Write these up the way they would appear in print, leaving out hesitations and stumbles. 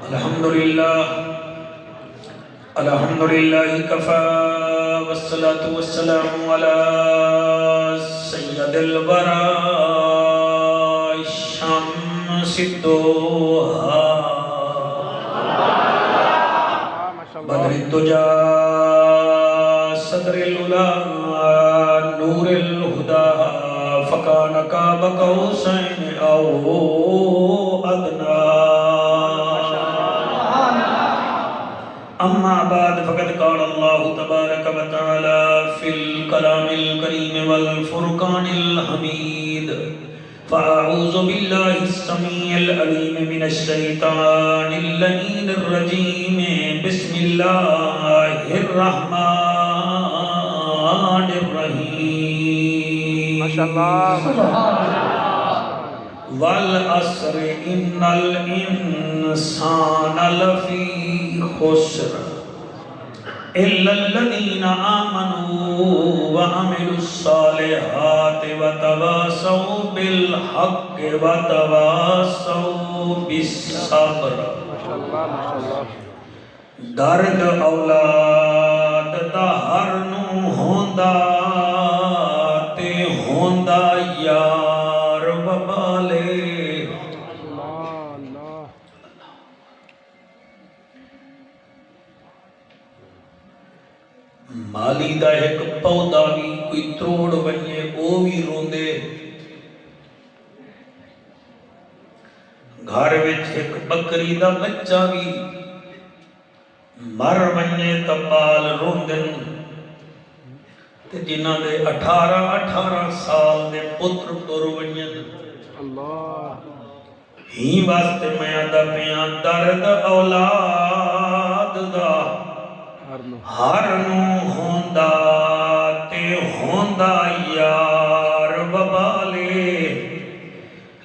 الحمدللہ کفا والصلاة والسلام علی سید الورى شمس الدوحا بدر الدجا صدر العلا نور الہدا فکان قاب قوسین او ادنی اما بعد فقد قال اللہ تبارک و تعالی فی الکلام الکریم والفرقان الحمید فاعوذ باللہ السمیع العلیم من الشیطان اللعین الرجیم بسم اللہ الرحمن الرحیم والعصر ان الانسان لفی خسر الا الذین آمنوا وعملوا الصالحات وتواصوا بالحق وتواصوا بالصبر درد اولاد دا ہر نو ہوندا تے ہوندا یار وبالے مالی دا ایک پودا بھی کوئی تروڑ بنیے او بھی روندے گھر وچ ایک بکری دا بچہ بھی مر بنیے تبال روندن تے جنہ دے 18 سال دے پتر تر بنیے ہی واسطے میں آدھا پیاں درد اولاد دا ہر نو ہوندا تے ہوندا یار وبالے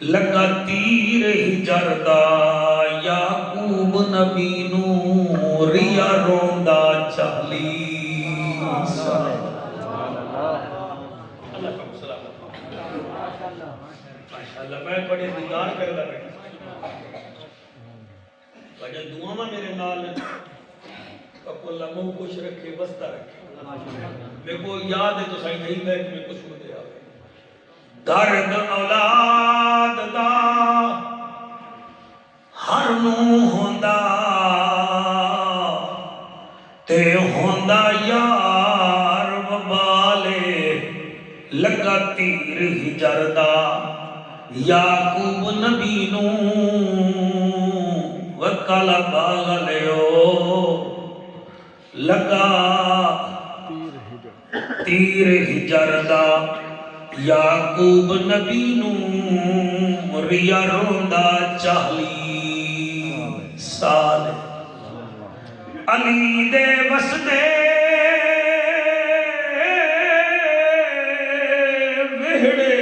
لگا تیر ہجر دا یعقوب نبی نو ریا روندا 40 سال ماشاءاللہ میں بڑے دیدار کر لگا وجہ دعا میں میرے نال اللہ مو خوش رکھے بستہ رکھے میں کو یاد ہے تو صحیح نہیں ہے کہ میں کچھ کو دے آئے درد اولاد دا ہر نو ہوندا تے ہوندا یار وبالے لگا تیر ہجر دا یعقوب نبی نو وکالا باغ لیو لگا تیر ہجر دا یعقوب نبی نو ریا روندا 40 سال علی دے وسدے وہڑے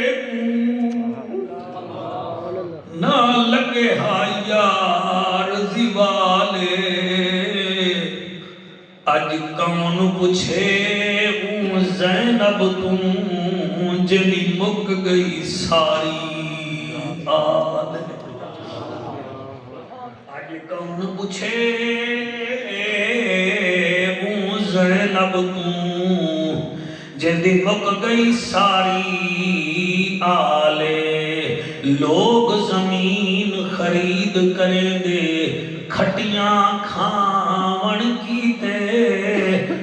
نہ لگے ہا یار زوالے اج کون پوچھے زینب تم جنی مک گئی ساری آد اج کون پوچھے زینب تم جنی مک گئی ساری آلے لوگ زمین خرید کریں دے کھٹیاں کھاون کیتے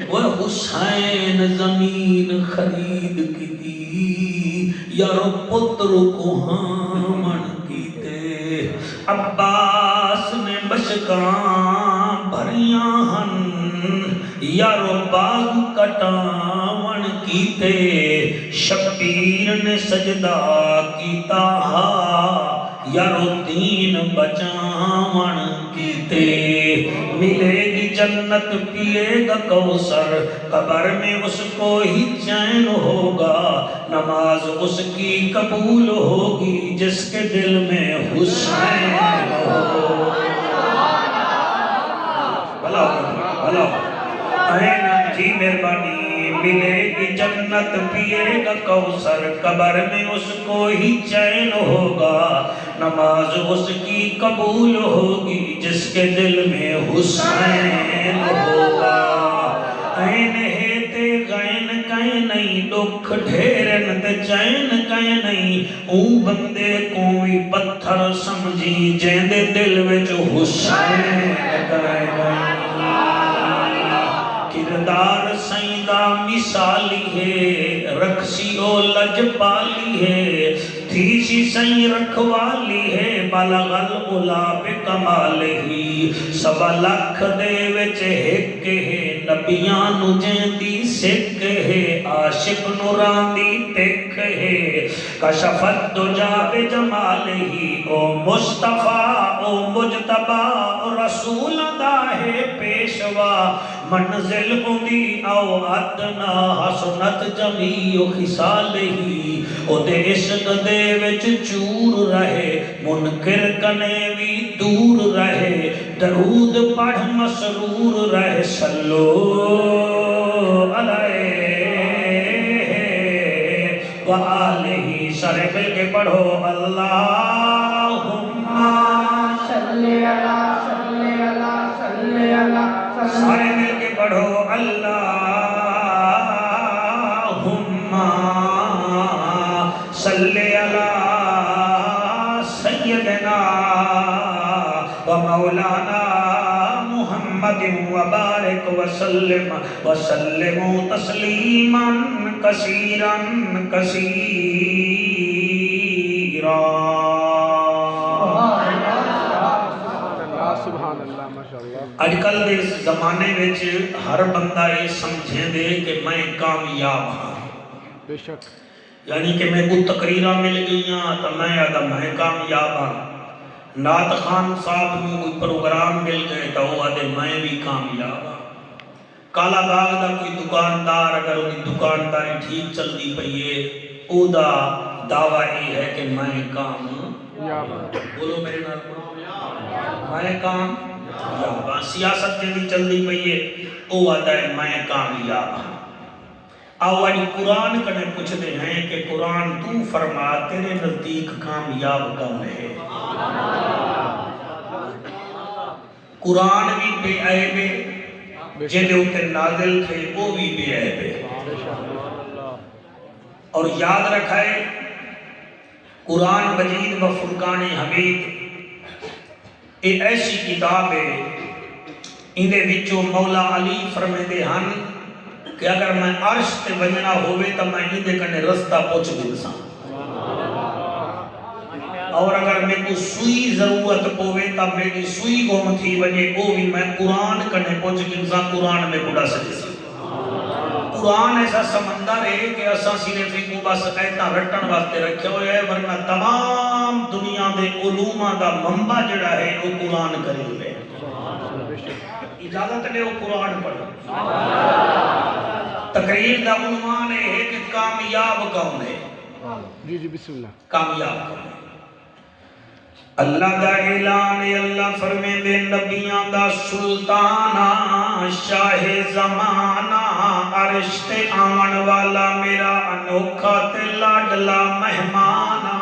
وہ حسین زمین خرید کی یارو پتر کو ہامن کیتے عباس نے مشکاں بھریاں ہن یارو باغ کٹاون کیتے شبیر نے سجدہ کیتا ہا یارو دین بچاون کیتے ملے گی جنت پیے گا کوثر قبر میں اس کو ہی چین ہوگا نماز اس کی قبول ہوگی جس کے دل میں حسین ہو بھلا جی مہربانی ملے گی جنت پیے گا کوثر قبر میں اس کو ہی چین ہوگا نماز اس کی قبول ہوگی جس کے دل میں حسین ہوگا این ہے تے غین کہیں نہیں دکھ ڈھیرن تے چین کہیں نہیں اون بندے کوئی پتھر سمجھی جین دے دل وچ حسین کہیں نہیں کردار سیدہ مثالی ہے رکھسی او لج پالی ہے تھیسی سی رکھوالی ہے بلغ العلا بکمالہی سوا لکھ دے وچ ہک ہے نبیانو جیندی سکھ ہے عاشق نوراندی پک ہے کشفت دجا بجمالہی او مصطفیٰ او مجتبہ او رسول دا ہے پیشوا منزل ہوندی او ادنا حسنت جمیع خصالہی او دے عشق دے وچ چور رہے منکر کنے بھی دور رہے درود پڑھ مسرور رہے صلو علیہ وآلہ سارے مل کے پڑھو اللہم صلی اللہ صلی اللہ صلی اللہ سارے مل کے پڑھو اللہم صلی اللہ سیدنا و مولانا محمد وبارک وسلم وسلم تسلیما کثیرا کثیرا اج کل دے زمانے وچ ہر بندہ یہ سمجھے دے کہ میں کامیاب ہاں بے شک یعنی کہ میں کو تقریرہ مل گئیاں تو میں آدھا میں کامیاب ہاں نعت خان صاحب میں کوئی پروگرام مل گئے تو وہ آدھے میں بھی کامیاب ہاں کالا باغ دا کوئی دکاندار اگر وہ دکانداری ٹھیک چل دی پئیے او دا دعویٰ یہ ہے کہ میں کامیاب ہاں بولو میرے نال میں کامیاب ہاں سیاست جی چل دی پئیے او آدھا ہے میں کامیاب ہاں آواج قرآن کنے پوچھتے ہیں کہ قرآن تو فرما تیرے نزدیک کامیاب کون ہے قرآن بھی بے عیبے جنہیں اوتے نازل تھے وہ بھی بے عیبے اور یاد رکھائے قرآن مجید و فرقان حمید ایک ایسی کتاب ہے اندے وچوں مولا علی فرمیندے ہن کہ اگر میں عرش تے ونجنا ہوئے تو میں ہی دے کنے رستہ پوچھ دلساں اور اگر میں کو سوئی ضرورت پوے تو میری سوئی گم تھی ونجے وہ بھی میں قرآن کنے پوچھ دلساں قرآن میں بڑا سجے سی قرآن ایسا سمندر ہے کہ اساں صرف کو بس ایتا رٹن واسطے رکھے ہوئے ہے ورنہ تمام دنیا دے علومہ دا منبع جڑا ہے وہ قرآن کریم ہے اجازت لے وہ قرآن پڑھو تقریر دا عنوان ہے کہ کامیاب کون ہے جی جی بسم اللہ کامیاب کون ہے اللہ دا اعلان اللہ فرمے دے نبیاں دا سلطانہ شاہ زمانہ عرش تے آن والا میرا انوکھا تے لاڈلا مہمانہ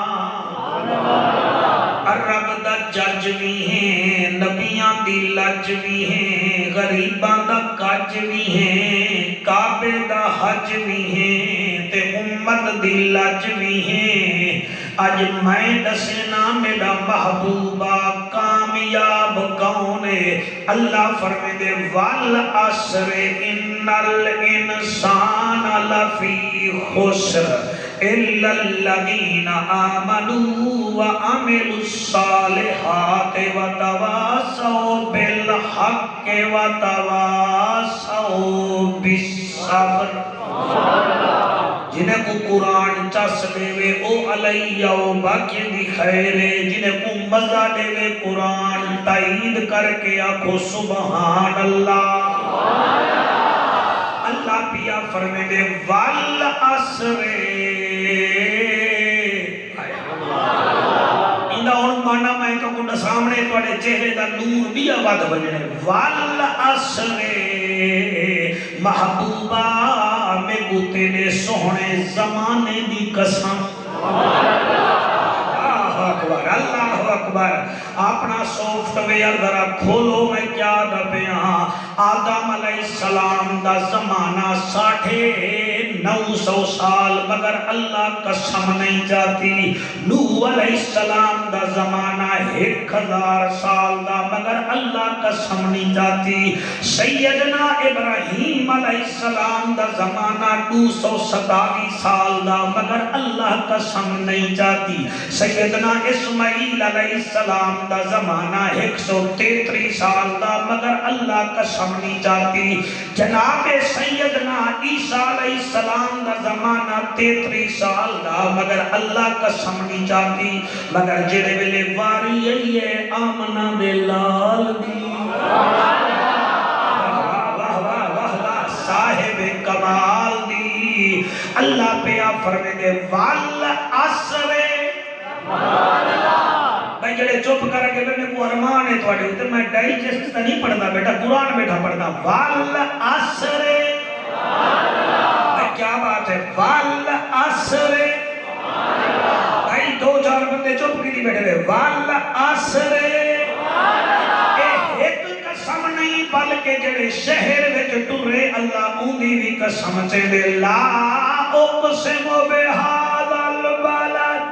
رب دا جج بھی ہیں نبیاں دی لج بھی ہیں غریباں دا کج بھی ہیں کعبے دا حج بھی ہیں تے امت دی لج بھی ہیں اج میں دسنا میرا محبوبہ کامیاب کون ہے اللہ فرمے دے والعصر ان الانسان لفی خسر الا الذین آمنوا وعملوا الصالحات وتواصوا بالحق وتواصوا بالصبر جنہیں کو قرآن چس دے وے او علیہ و باقی دی خیر ہے جنہیں کو مزہ دے وے قرآن تائید کر کے آکھو سبحان اللہ اللہ پیا فرمے دے والعصر اندہ اور مانا میں تو کنڈا سامنے توڑے چہرے دا نور بھی آباد بجنے والعصر محبوبہ میں کو تیرے سونے زمانے دی قسم اکبر اللہ اکبر. اپنا سافٹ ویئر ذرا کھولو میں کیا دبیا. آدم علیہ السلام دا زمانہ 950 سال مگر اللہ قسم نہیں جاتی. نوح علیہ السلام دا زمانہ 1000 سال دا مگر اللہ قسم نہیں جاتی. سیدنا ابراہیم علیہ السلام دا زمانہ 227 سال دا مگر اللہ قسم نہیں جاتی. سیدنا اسماعیل علیہ السلام دا زمانہ 133 سال دا مگر اللہ قسم نہیں جاتی. جناب سیدنا عیسیٰ علیہ السلام دا زمانہ 33 سال دا مگر اللہ قسم نہیں جاتی. مگر جڑے ویلے واری آئی ہے آمنہ دے لال دی صاحب کمال دی اللہ پہ فرمے دے وال عصر. بھائی جڑے چپ کر کے میں کو ارمان ہے تواڈے تے میں ڈائجسٹ تے نہیں پڑھدا بیٹا قرآن بیٹھا پڑھدا. وال عصر کیا بات ہے وال عصر. بھائی 2-4 بندے چپ کی نہیں بیٹھے ہوئے. وال عصر ایک قسم نہیں بلکہ جڑے شہر وچ ٹرے اللہ اونی بھی قسم چے دے. لا اقسم بہذا البلد.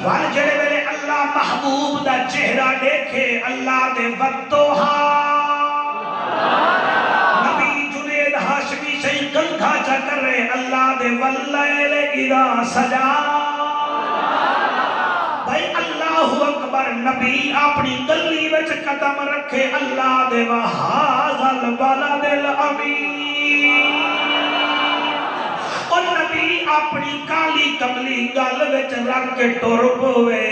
وال جڑے ویلے اللہ محبوب دا چہرہ دیکھے اللہ دے وقتوہا نبی جنید ہاشمی سے کلکھا چا کر رہے اللہ دے واللیل اذا سجا. بھائی اللہ اکبر. نبی اپنی گلی وچ قدم رکھے اللہ دے وہذا البلد الامین. اور نبی اپنی کالی کملی گل وچ رکھ کے ٹر پوے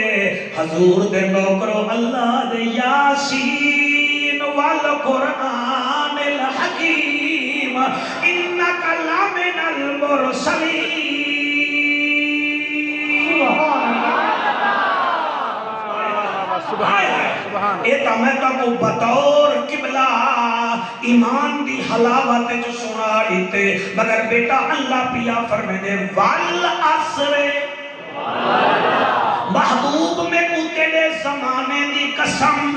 حضور دے نوکرو اللہ دے یاسین والقرآن الحکیم انک لمن المرسلین. ایتا میں کو بطور قبلہ ایمان دی حلاوت جو سنا دیتے مگر بیٹا اللہ پیا فرمے دے وال عصر. محبوب میں کوتے دے زمانے دی قسم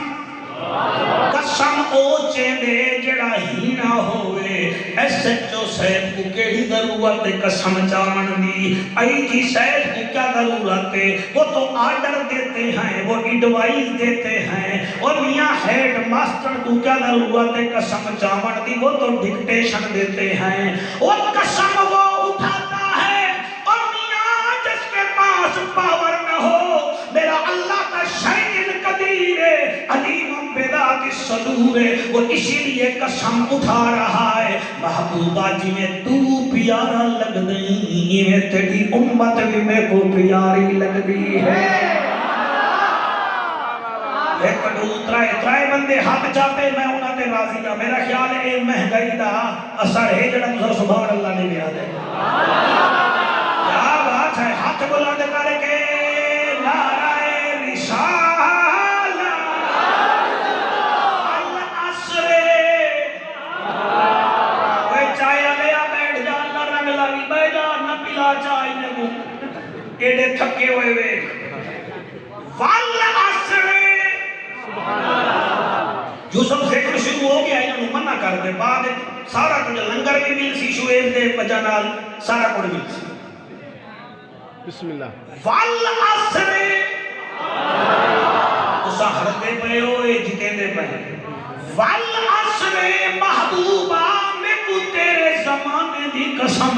قسم او چیندے جڑا ہی نہ ہوئے. ایسے جو صاحب کو کیڑی ضرورت قسم جان دی. آئی جی صاحب کو کیا ضرورت ہے وہ تو آرڈر دیتے ہیں وہ ایڈوائز دیتے ہیں. اور میاں ہیڈ ماسٹر کو کیا ضرورت ہے قسم جان دی وہ تو ڈکٹیشن دیتے ہیں. اور قسم وہ اٹھاتا ہے. اور میاں جس کے پاس پاور نہ ہو میرا اللہ کا شیء قدیر علیم بذات الصدور وہ اسی لیے قسم اٹھا رہا ہے. محبوبہ جی میں تو پیارا لگ دیں میں تیری امت بھی میں کو پیاری لگ دی ہے. ایک دو ترائے بندے ہاتھ چاہتے میں انہاں تے راضی ہاں. میرا خیال ہے اے مہنگائی دا اثر ہے جڑا تساں سبحان اللہ نے لیا دے. کیا بات ہے. ہاتھ بلند کر کے نعرہ رسالہ العصر. وہ چاہے لیا بیٹھ جا اللہ رنگ لگی بیٹھ جا نہ پلا چاہی نے کو ایڈے تھکے ہوئے وے. والعصر یوسف ذکر شروع ہو گیا انہوں منع کر دے بعد سارا کچھ لنگر بھی مل سی شعیب دے وجہ نال سارا کچھ مل سی. بسم اللہ. والعصر تسا ہردے پے ہوئے جتے دے پے. والعصر محبوبہ میں کو تیرے زمانے دی قسم.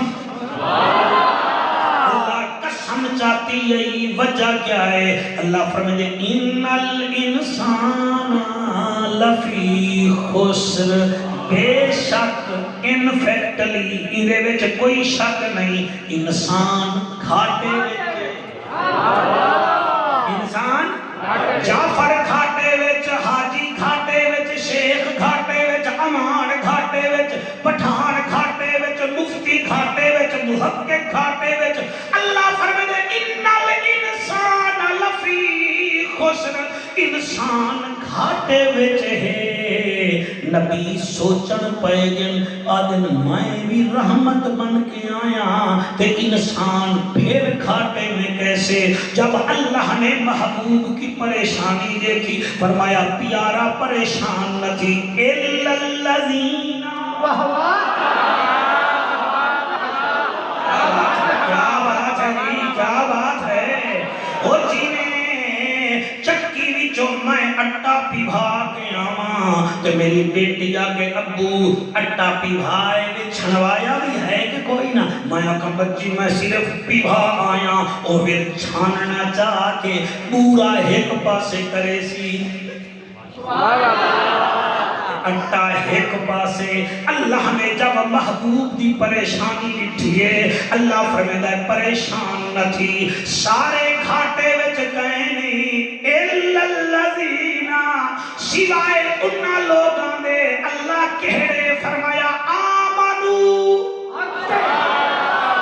اللہ قسم چاہتی ہے وجہ کیا ہے. اللہ فرمائے ان الانسان لفی خسر. بے شک انفیکٹلی اندے وچ کوئی شک نہیں انسان کھاٹے وچ. انسان جعفر کھاٹے وچ حاجی کھاٹے وچ شیخ کھاٹے وچ امان کھاٹے وچ پٹھان کھاٹے وچ مفتی کھاٹے وچ محقق کھاٹے وچ. اللہ فرمائے ان الانسان لفی خسر. انسان گھاٹے وچ ہے نبی سوچن پے گن آدن میں بھی رحمت بن کے آیا تے انسان پھر گھاٹے میں کیسے جب اللہ نے محبوب کی پریشانی دیکھی فرمایا پیارا پریشان نہ تھی الا الذین کیا بات ہے وہ جینے چکی وچوں میں اٹا پیبھا کے آواں تے میری بیٹی آگے ابو اٹا پیبھائے بھی چھنوایا بھی ہے کہ کوئی نہ میں آکھاں بچی میں صرف پیبھا آیا اور پھر چھاننا چاہ کے پورا ایک پاسے کرے سی اٹا ایک پاسے اللہ نے جب محبوب دی پریشانی لٹھیے اللہ فرمیدہ ہے پریشان نہ تھی سارے کھاٹے وچ گئے نہیں الا الذین سوائے انہاں لوگاں دے اللہ کہڑے فرمایا آمنو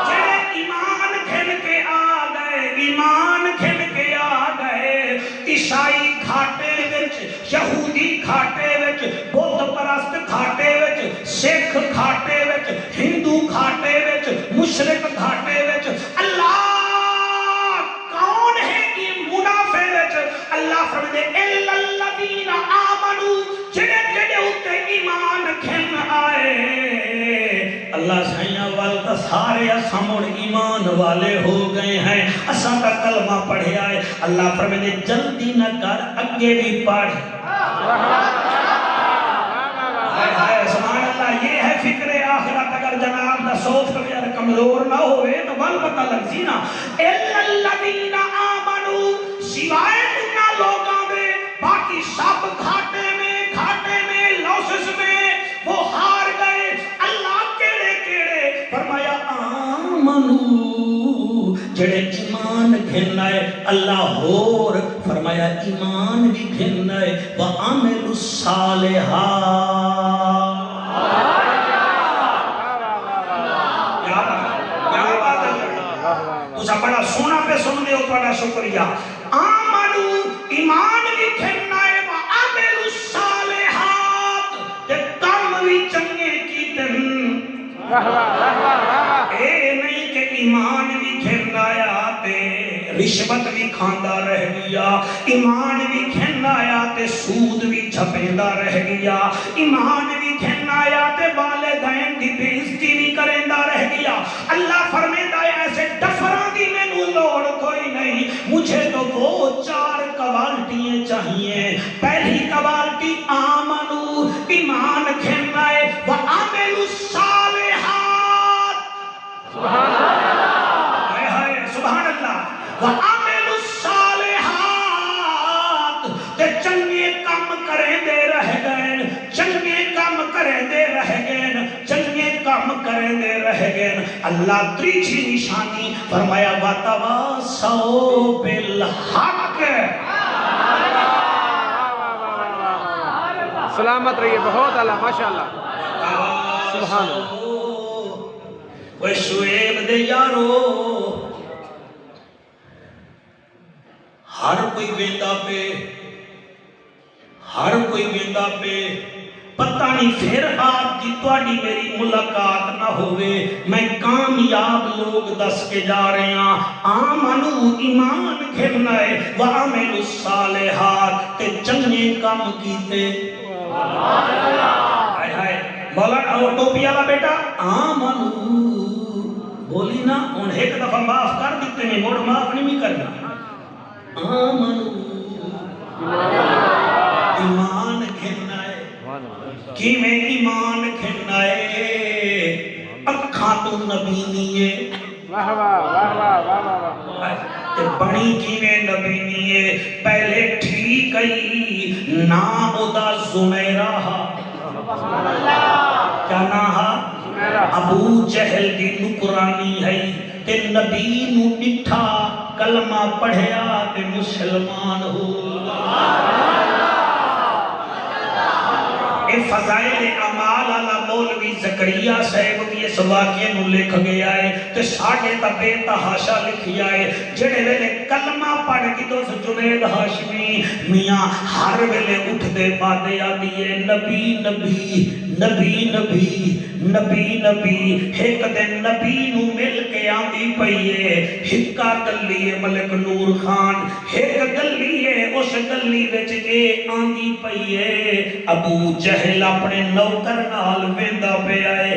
جڑے ایمان گھن کے آ گئے ایمان گھن کے آ گئے عیسائی کھاٹے وچ یہودی کھاٹے وچ بت پرست کھاٹے وچ سکھ کھاٹے وچ ہندو کھاٹے وچ مشرک کھاٹے وچ اللہ کون ہے یہ منافع وچ اللہ فرمائے الا الذین آمنو جڑے جڑے اتے ایمان کھن آئے اللہ سائیاں والدہ سارے اسامون ایمان والے ہو گئے ہیں اساں کا کلمہ پڑھے آئے اللہ فرمائے جلدی نہ کر اگے بھی پڑھ سبحان اللہ یہ ہے فکر آخرت اگر جناب دا سوفٹ ویئر کمزور نہ ہوئے تو ول پتہ لگ سی نا الا الذین آمنو سوائے انہاں لوگاں دے باقی سب گھاٹے میں لوسس میں وہ ہار گئے اللہ کیڑے کیڑے فرمایا آمنو جڑے ایمان گھنائے اللہ ہور فرمایا ایمان بھی گھنائے وَعَمِلُوا الصَّالِحَاتِ تُسا بڑا سونا پہ سن دے ہو بڑا شکریہ آمنو ایمان بھی گھنائے وَعَمِلُوا الصَّالِحَاتِ تے کام بھی چنگے کی تن اے نہیں کہ ایمان بھی گھنایا تے رشوت بھی کھاندا رہ گیا ایمان بھی گھنایا تے سود بھی چھپیندا رہ گیا ایمان بھی گھنایا تے والدین دی بے عزتی بھی کریندا رہ گیا اللہ فرمیدا ہے ایسے ڈفراں دی مینوں لوڑ کوئی نہیں مجھے تو وہ 4 کوالٹیاں چاہیے پہلی کوالٹی آمنو ایمان گھنائے وعملوا الصالحات سبحان اللہ سبحان اللہ وعملوا الصالحات تے چنگے کام کریں دے رہ گئے چنگے کام کریں دے رہ گئے چنگے کام کریں دے رہ گئے اللہ تریچھی نشانی فرمایا وَتَوَاسَوْا بِالْحَقِّ سلامت رہیے بہت اللہ ماشاءاللہ سبحان اللہ وہ شعیب دے یارو ہر کوئی ویندا پہ پتہ نہیں پھر آپ کی تواڈی میری ملاقات نہ ہوئے میں کامیاب لوگ دس کے جا رہے ہیں آمنو ایمان گھنائے وعملوا الصالحات تے چنگے کام کیتے مولانا ٹوپی والا بیٹا آمنو بولی نا ان ایک دفعہ معاف کر دیتے ہیں موڑ معاف نہیں کرنا آمنو ایمان گھنائے کی میں ایمان گھنائے اکھاں تو نبی نیے واہ واہ واہ واہ واہ واہ بڑی کی میں نبی نیے پہلے ٹھیک گئی نا ادا زمیرہ کیا ناہا ابو جہل دی نکرانی ہے تے نبی نو ڈٹھا کلمہ پڑھیا تے مسلمان ہو اے فضائل اعمال والا مولوی زکریا صاحب بھی اس واقعے نو لکھ گیا ہے تے ساڈے تا بے تحاشا لکھیا ہے جڑے ویلے کلمہ پڑھ کے تو جنید ہاشمی میاں ہر ویلے اٹھ دے باتیں آدی ہے نبی نبی نبی نبی نبی نبی ایک دن نبی نو مل کے آندی پئیے ہکا گلی ہے ملک نور خان ایک گلی ہے اس گلی وچ اے آندی پئیے ابو جہل اپنے نوکر نال ویندا پیا ہے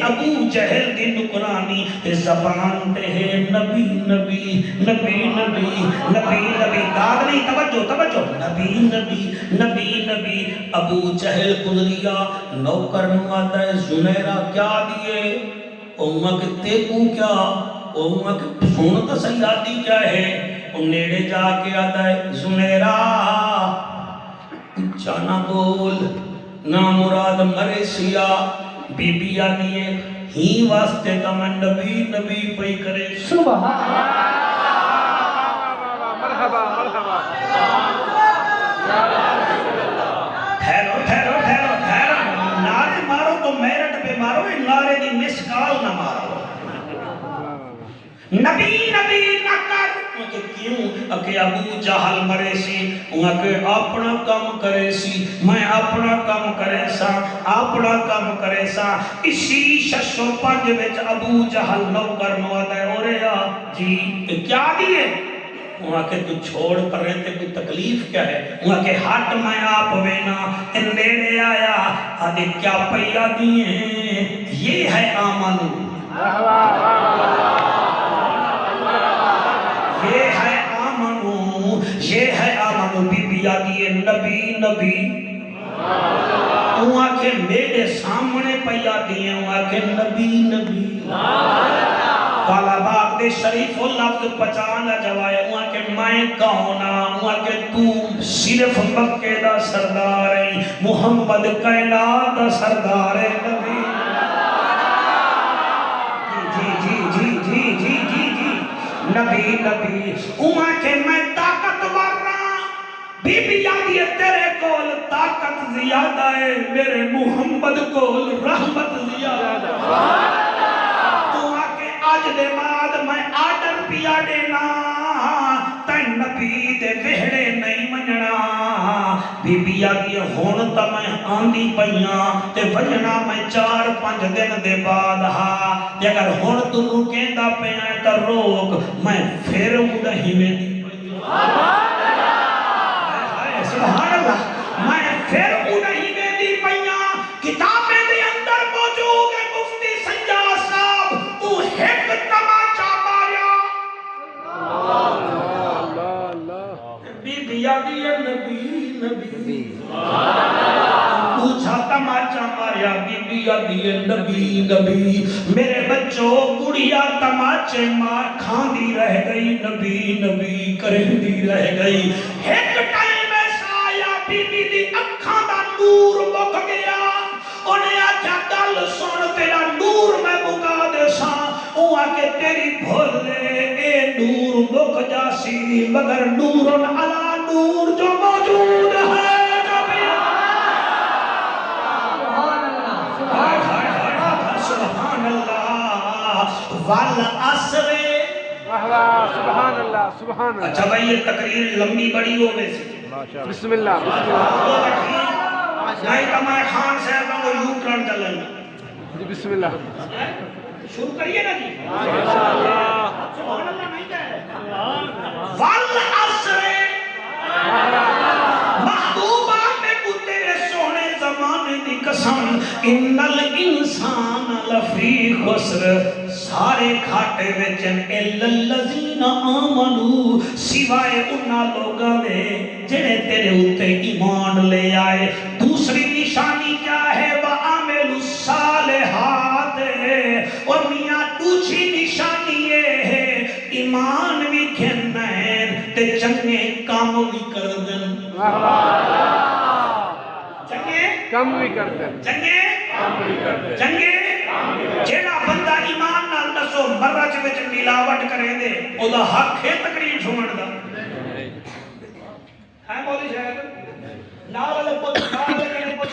ابو جہل دی نکرانی زبان تے ہے نبی نبی نبی نبی نبی نبی داد نہیں توجہ توجہ نبی نبی نبی نبی ابو جہل گزریا نوکر نو آتا ہے زنیرہ کیا دیے امک تیکو کیا امک سن تو سیادی کیا ہے نیڑے جا کے آتا ہے زنیرہ جانا بول نا مراد مرے سیا بی بی آدھی ہے ہی واسطے تا میں نبی نبی پئی کرے سبحان مرحبا مرحبا ٹھہرو ٹھہرو ٹھہرو ٹھہرو نعرے مارو تو میرٹ پہ مارو نعرے دی مسکال نہ مارو نبی نبی نہ کر کہ کیوں کہ ابو جہل مرے سی کہ اپنا کام کرے سی میں اپنا کام کرے سا اپنا کام کرے سا اسی 605 وچ ابو جہل نوکر نو آتا ہے اور جی کیا دیے وہاں کہ تو چھوڑ پر رہتے کوئی تکلیف کیا ہے وہاں کہ ہٹ میں آپ وینا نیڑے آیا آدھے کیا پیا دیے یہ ہے آمن یہ ہے آمنو یہ ہے آمنو بی بی آدھی نبی نبی وہاں کہ میرے سامنے پیا دیے وہاں کہ نبی نبی کالا باغ دے شریف و لفظ پچانا جوائے وہاں کہ میں کہونا وہاں کہ تو صرف مکہ دا سردار ہے محمد کائنات دا سردار ہے نبی نبی نبی وہاں کہ میں طاقتور رہا بی بی آدھی ہے تیرے کول طاقت زیادہ ہے میرے محمد کول رحمت زیادہ آج دے بعد میں آڈر پیا دینا تین نبی دے وہڑے نہیں مننا بی بی آگئی ہون تا میں آندھی پئیاں تے وجنا میں 4-5 دن دے بعد ہاں تے اگر ہون تو رکیندہ پئیاں تا روک میں پھر اڑہی میں دی سبحان اللہ میں پھر اڑہی میں دی پئیاں کتابیں دے اندر موجود ہے مفتی سنجا صاحب او ایک تماچا ماریا بی بی آدھی ہے نبی نبی پوچھا تماچا ماریا بی بی آدھی ہے نبی نبی میرے بچوں گڑیا تماچے مار کھاندی رہ گئی نبی نبی کرندی رہ گئی ایک ٹائم ایسا آیا بی بی دی اکھاں دا نور مک گیا انہیں آکھا گل سن تیرا نور میں مکا دے ساں وہ آکے تیری بھول لے اے نور مک جاسی مگر نور علا نور جو موجود ہے سبحان اللہ والعصر سبحان اللہ سبحان اللہ اچھا بھائی یہ تقریر لمبی بڑی ہو گئی سی بسم اللہ نہیں تو میں خان صاحب کو یوں ٹرن چلیں جی بسم اللہ شروع کریے نا جی سبحان اللہ نہیں کہے والعصر محبوبہ میں کو تیرے سونے زمانے دی قسم ان الانسان لفی خسر سارے کھاٹے وچن الا الذین آمنو سوائے انہاں لوگاں دے جنہیں تیرے اوتے ایمان لے آئے دوسری نشانی کیا ہے وَعَمِلُوا الصَّالِحَاتِ اور میاں دوسری نشانی یہ ہے ایمان بھی کھیلنا ہے تے چنگے کام بھی کر دن چنگے کم بھی کرتے ہیں چنگے چنگے جیڑا بندہ ایمان نال دسو مرچ وچ ملاوٹ کرے دے او دا حق ہے تقریر سنن دا ہے مولوی صاحب نال والے پوچھ نال والے پوچھ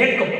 1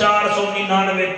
499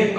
1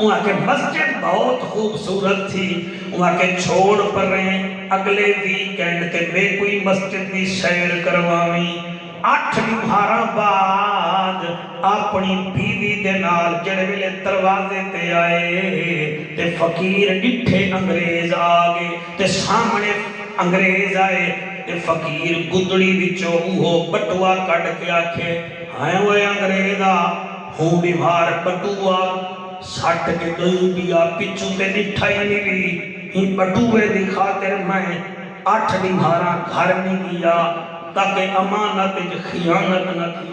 وہاں کے مسجد بہت خوبصورت تھی وہاں کے چھوڑ پر رہے اگلے ویکینڈ تے میں کوئی مسجد دی سیر کرواویں 8 مہارہ بعد اپنی بیوی دے نال جڑے ویلے دروازے تے آئے تے فقیر ڈٹھے انگریز آگے تے سامنے انگریز آئے تے فقیر گدڑی وچوں وہ بٹوا کٹ کے آکھے ہائے ہوئے انگریزا ہوں بیمار بٹوا سٹ کے دئی دیا پچھو تے ڈٹھا ہی نہیں بھی ہی بٹوے دی خاطر میں 8 مہارہ گھر نہیں دیا تاکہ امانت خیانت نہ تھی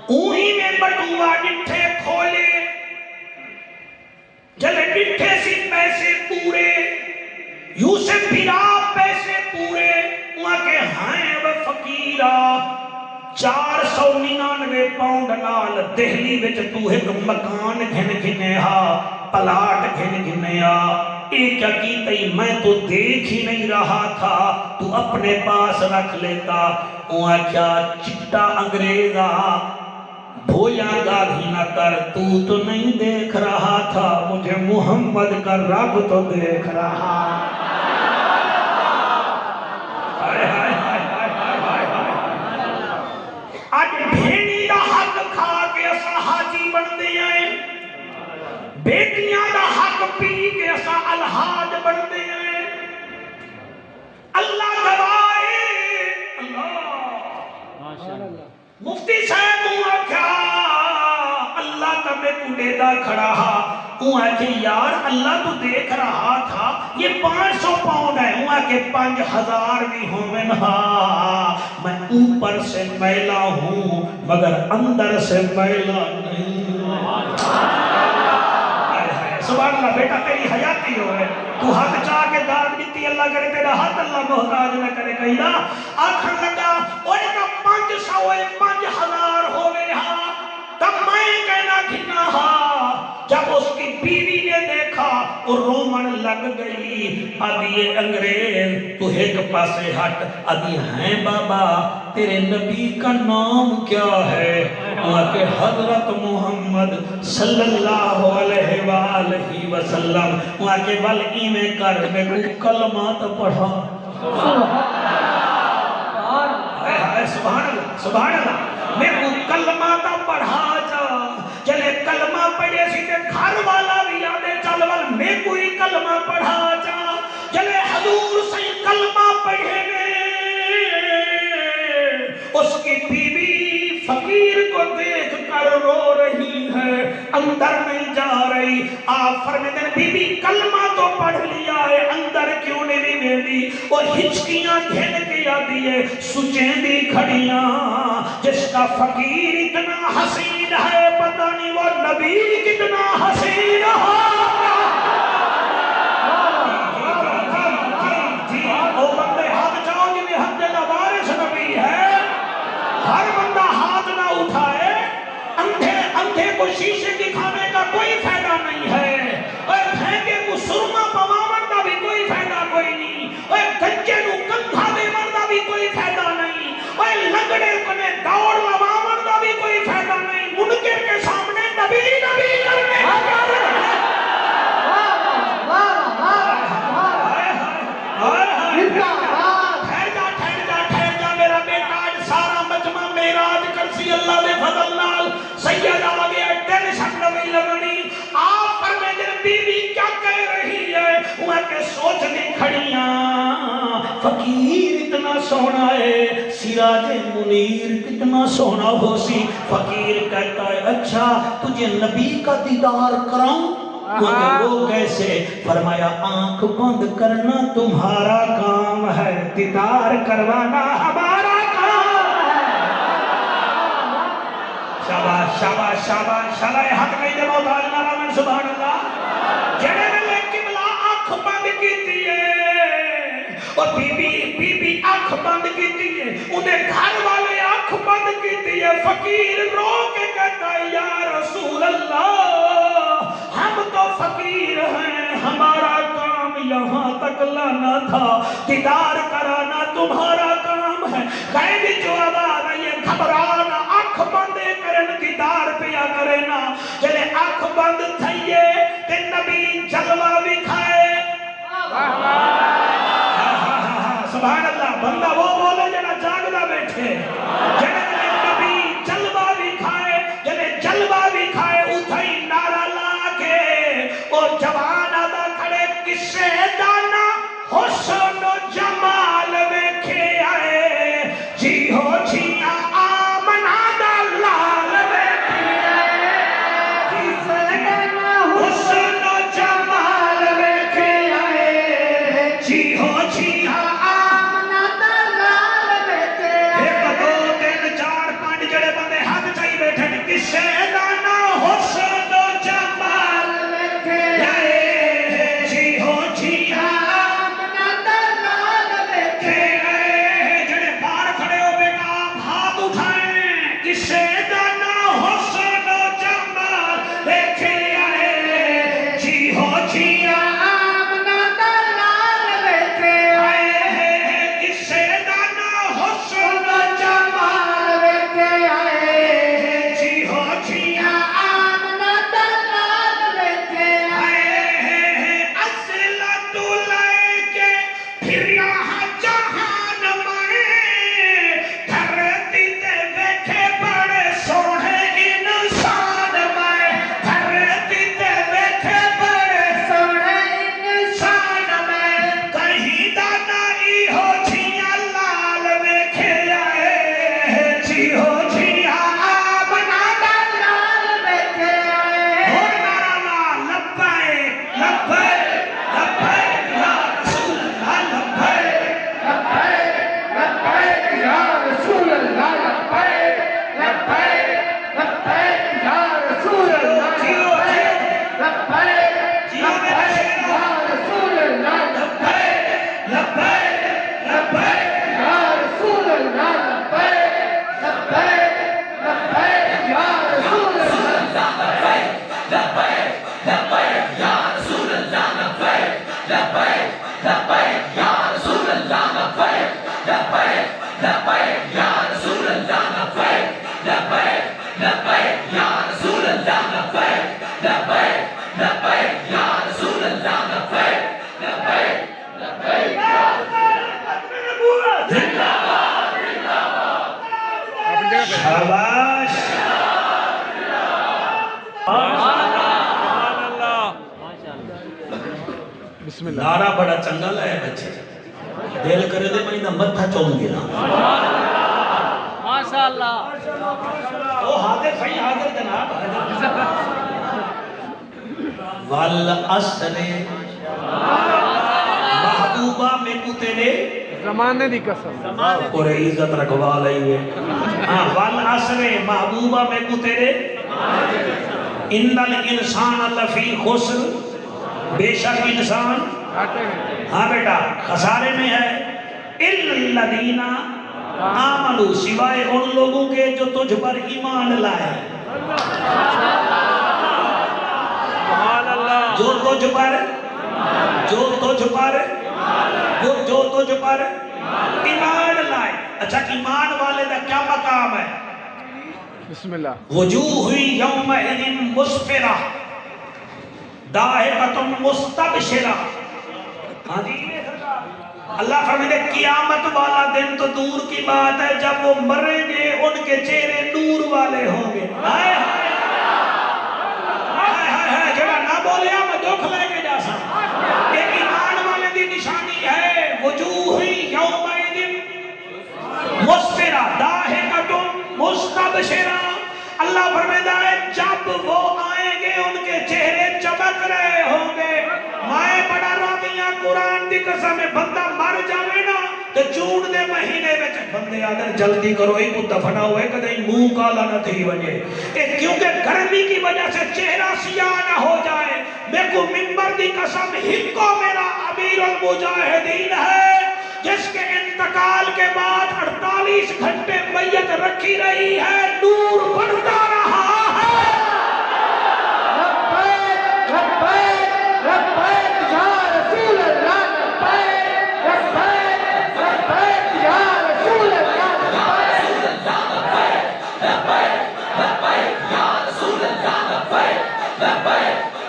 اوہی میں بٹوا ڈٹھے کھولے جلے ڈٹھے سی پیسے پورے یوسف بھیرا پیسے پورے وہاں کے ہائیں و فقیرہ 499 پاؤنڈ نال دہلی وچ تو ایک مکان گھن گھنے ہا پلاٹ گھن گھنے ہا ایک کیتئی میں تو دیکھ ہی نہیں رہا تھا تو اپنے پاس رکھ لیتا وہاں کیا چٹا انگریزا بھویا گاڑی نہ کر تو نہیں دیکھ رہا تھا مجھے محمد کا رب تو دیکھ رہا آج بھینی دا حق کھا کے اسا حاجی بن دے آئے بیٹیاں دا حق پی کے اسا الحاج بن دے آئے اللہ گوائے اللہ مفتی صاحب ہوا کیا اللہ کا میں کڑے دا کھڑا ہا ہوا کہ یار اللہ تو دیکھ رہا تھا یہ 500 پاؤنڈ ہے ہوا کہ 5000 بھی ہومن ہا میں اوپر سے میلا ہوں مگر اندر سے میلا نہیں سبحان اللہ بیٹا تیری حیاتی ہوئے تو ہاتھ چاہ کے داد دیتی اللہ کرے تیرا ہاتھ اللہ محتاج نہ کرے کہیں نا آخر لگا اوے کا 500 5000 ہوئے ہا تب میں کہنا گھنا ہا جب اس کی بیوی نے دیکھا اور رومن لگ گئی ابھی یہ انگریز تو ایک پاسے ہٹ ابھی ہیں بابا تیرے نبی کا نام کیا ہے وہاں کہ حضرت محمد صلی اللہ علیہ وآلہ وسلم وہاں کہ والئی میں کر میں کو کلمات پڑھا سبحان اللہ میں کو کلمات پڑھا جا چلے کلمہ پڑھے سی تے گھر والا بھی یادے چل وال میں کوئی کلمہ پڑھا جا چلے حضور سے کلمہ پڑھے گئے اس کی بیوی فقیر کو دیکھ کر رو رہی ہے اندر نہیں جا رہی آپ فرماتے ہیں بی بی کلمہ تو پڑھ لیا ہے اندر کیوں نہیں میری وہ ہچکیاں گھن کے آتی ہے سچیں دی کھڑیاں جس کا فقیر اتنا حسین ہے پتہ نہیں وہ نبی کتنا حسین ہے او بندے ہاتھ چاہو جنہیں حد لوارث نبی ہے ہر بندہ ہاتھ نہ اٹھائے اندھے کو شیشے دکھانے کا کوئی فائدہ نہیں ہے اور پھینکے کو سرما پواون کا بھی کوئی فائدہ کوئی نہیں اور گنجے نو کندھا دے مردا بھی کوئی فائدہ نہیں اور لنگڑے کنے دوڑ لواون کا بھی کوئی فائدہ نہیں منکر کے سامنے نبی نبی کرنے اللہ دے فضل نال سید آگے ٹینشن نوی لگنی آپ پر میں دن بی بی کیا کہہ رہی ہے وہاں کے سوچنے کھڑیاں فقیر اتنا سونا ہے سراج منیر کتنا سونا ہو سی فقیر کہتا ہے اچھا تجھے نبی کا دیدار کراؤں وہ کیسے فرمایا آنکھ بند کرنا تمہارا کام ہے دیدار کروانا ہمارا شاباش شاباش شاباش شاباش ہاتھ کہیں دے محتاج نارا من سبحان اللہ جڑے میں قبلہ آنکھ بند کیتی ہے اور بی بی آنکھ بند کیتی ہے انہیں گھر والے آنکھ بند کیتی ہے فقیر رو کے کہتا ہے یا رسول اللہ ہم تو فقیر ہیں ہمارا کام یہاں تک لانا تھا دیدار کرانا تمہارا کام ہے غیب جو آواز آئی ہے گھبرانا اکھ بندے کرن کی دار پیا کرے نا جلے اکھ بند تھئیے تے نبی جلوہ وکھائے سبحان اللہ بندہ وہ بولے جنہ جاگدہ بیٹھے جنہ نبی جلوہ وکھائے جلے جلوہ وکھائے اتھائی نعرہ لا کے اور جوان آدھا کھڑے کسے دانا حسن و جمال ویکھے آئے جی ہو جیاں آمنہ دا لال ویکھے آئے حسن و جمال ویکھے آئے جی ہو جیاں آمنہ دا لال ویکھے آئے ایک دو تین چار پانچ جڑے بندے ہاتھ چاہی بیٹھے کسے دانا حسن و جمال ویکھے آئے جی ہو جیاں شاباش بسم اللہ نعرہ بڑا چنگا لائے بچے دل کرے دے میں نہ متھا چون گیا ماشاءاللہ وہ حاضر صحیح حاضر جناب والعصر محبوبہ میں کو تیرے زمانے دی قسم اور عزت رکھوا لئیے والعصر محبوبہ میں کو تیرے ان الانسان لفی خسر بے شک انسان ہاں بیٹا خسارے میں ہے الذین آمنوا سوائے ان لوگوں کے جو تجھ پر ایمان لائے جو تجھ پر ایمان لائے اچھا ایمان والے دا کیا مقام ہے بسم اللہ وجوہ یومئذ مسفرہ داہقۃ مستبشرہ ہاں جی اللہ فرمائے قیامت والا دن تو دور کی بات ہے جب وہ مریں گے ان کے چہرے نور والے ہوں گے ہائے ہائے جڑا نہ بولیا میں دکھ لے کے جا سا کہ ایمان والے دی نشانی ہے وجوہ یومئذ مسفرہ داہقۃ مستبشرہ اللہ فرمائے ہے جب وہ آئیں گے ان کے چہرے چمک رہے ہوں گے مائے بڑا راضیاں قرآن دی قسم بندہ مر جاوے نا تو جون دے مہینے میں بندے آدھر جلدی کرو ہی کو دفنا ہوئے کدھیں منہ کالا نہ تھی وجہ کیونکہ گرمی کی وجہ سے چہرہ سیاہ نہ ہو جائے میں کو منبر دی قسم ہکو میرا امیر المجاہدین ہے جس کے انتقال کے بعد 48 گھنٹے میت رکھی رہی ہے نور بڑھتا رہا ہے لبیک لبیک لبیک یا رسول اللہ لبیک لبیک لبیک یا رسول اللہ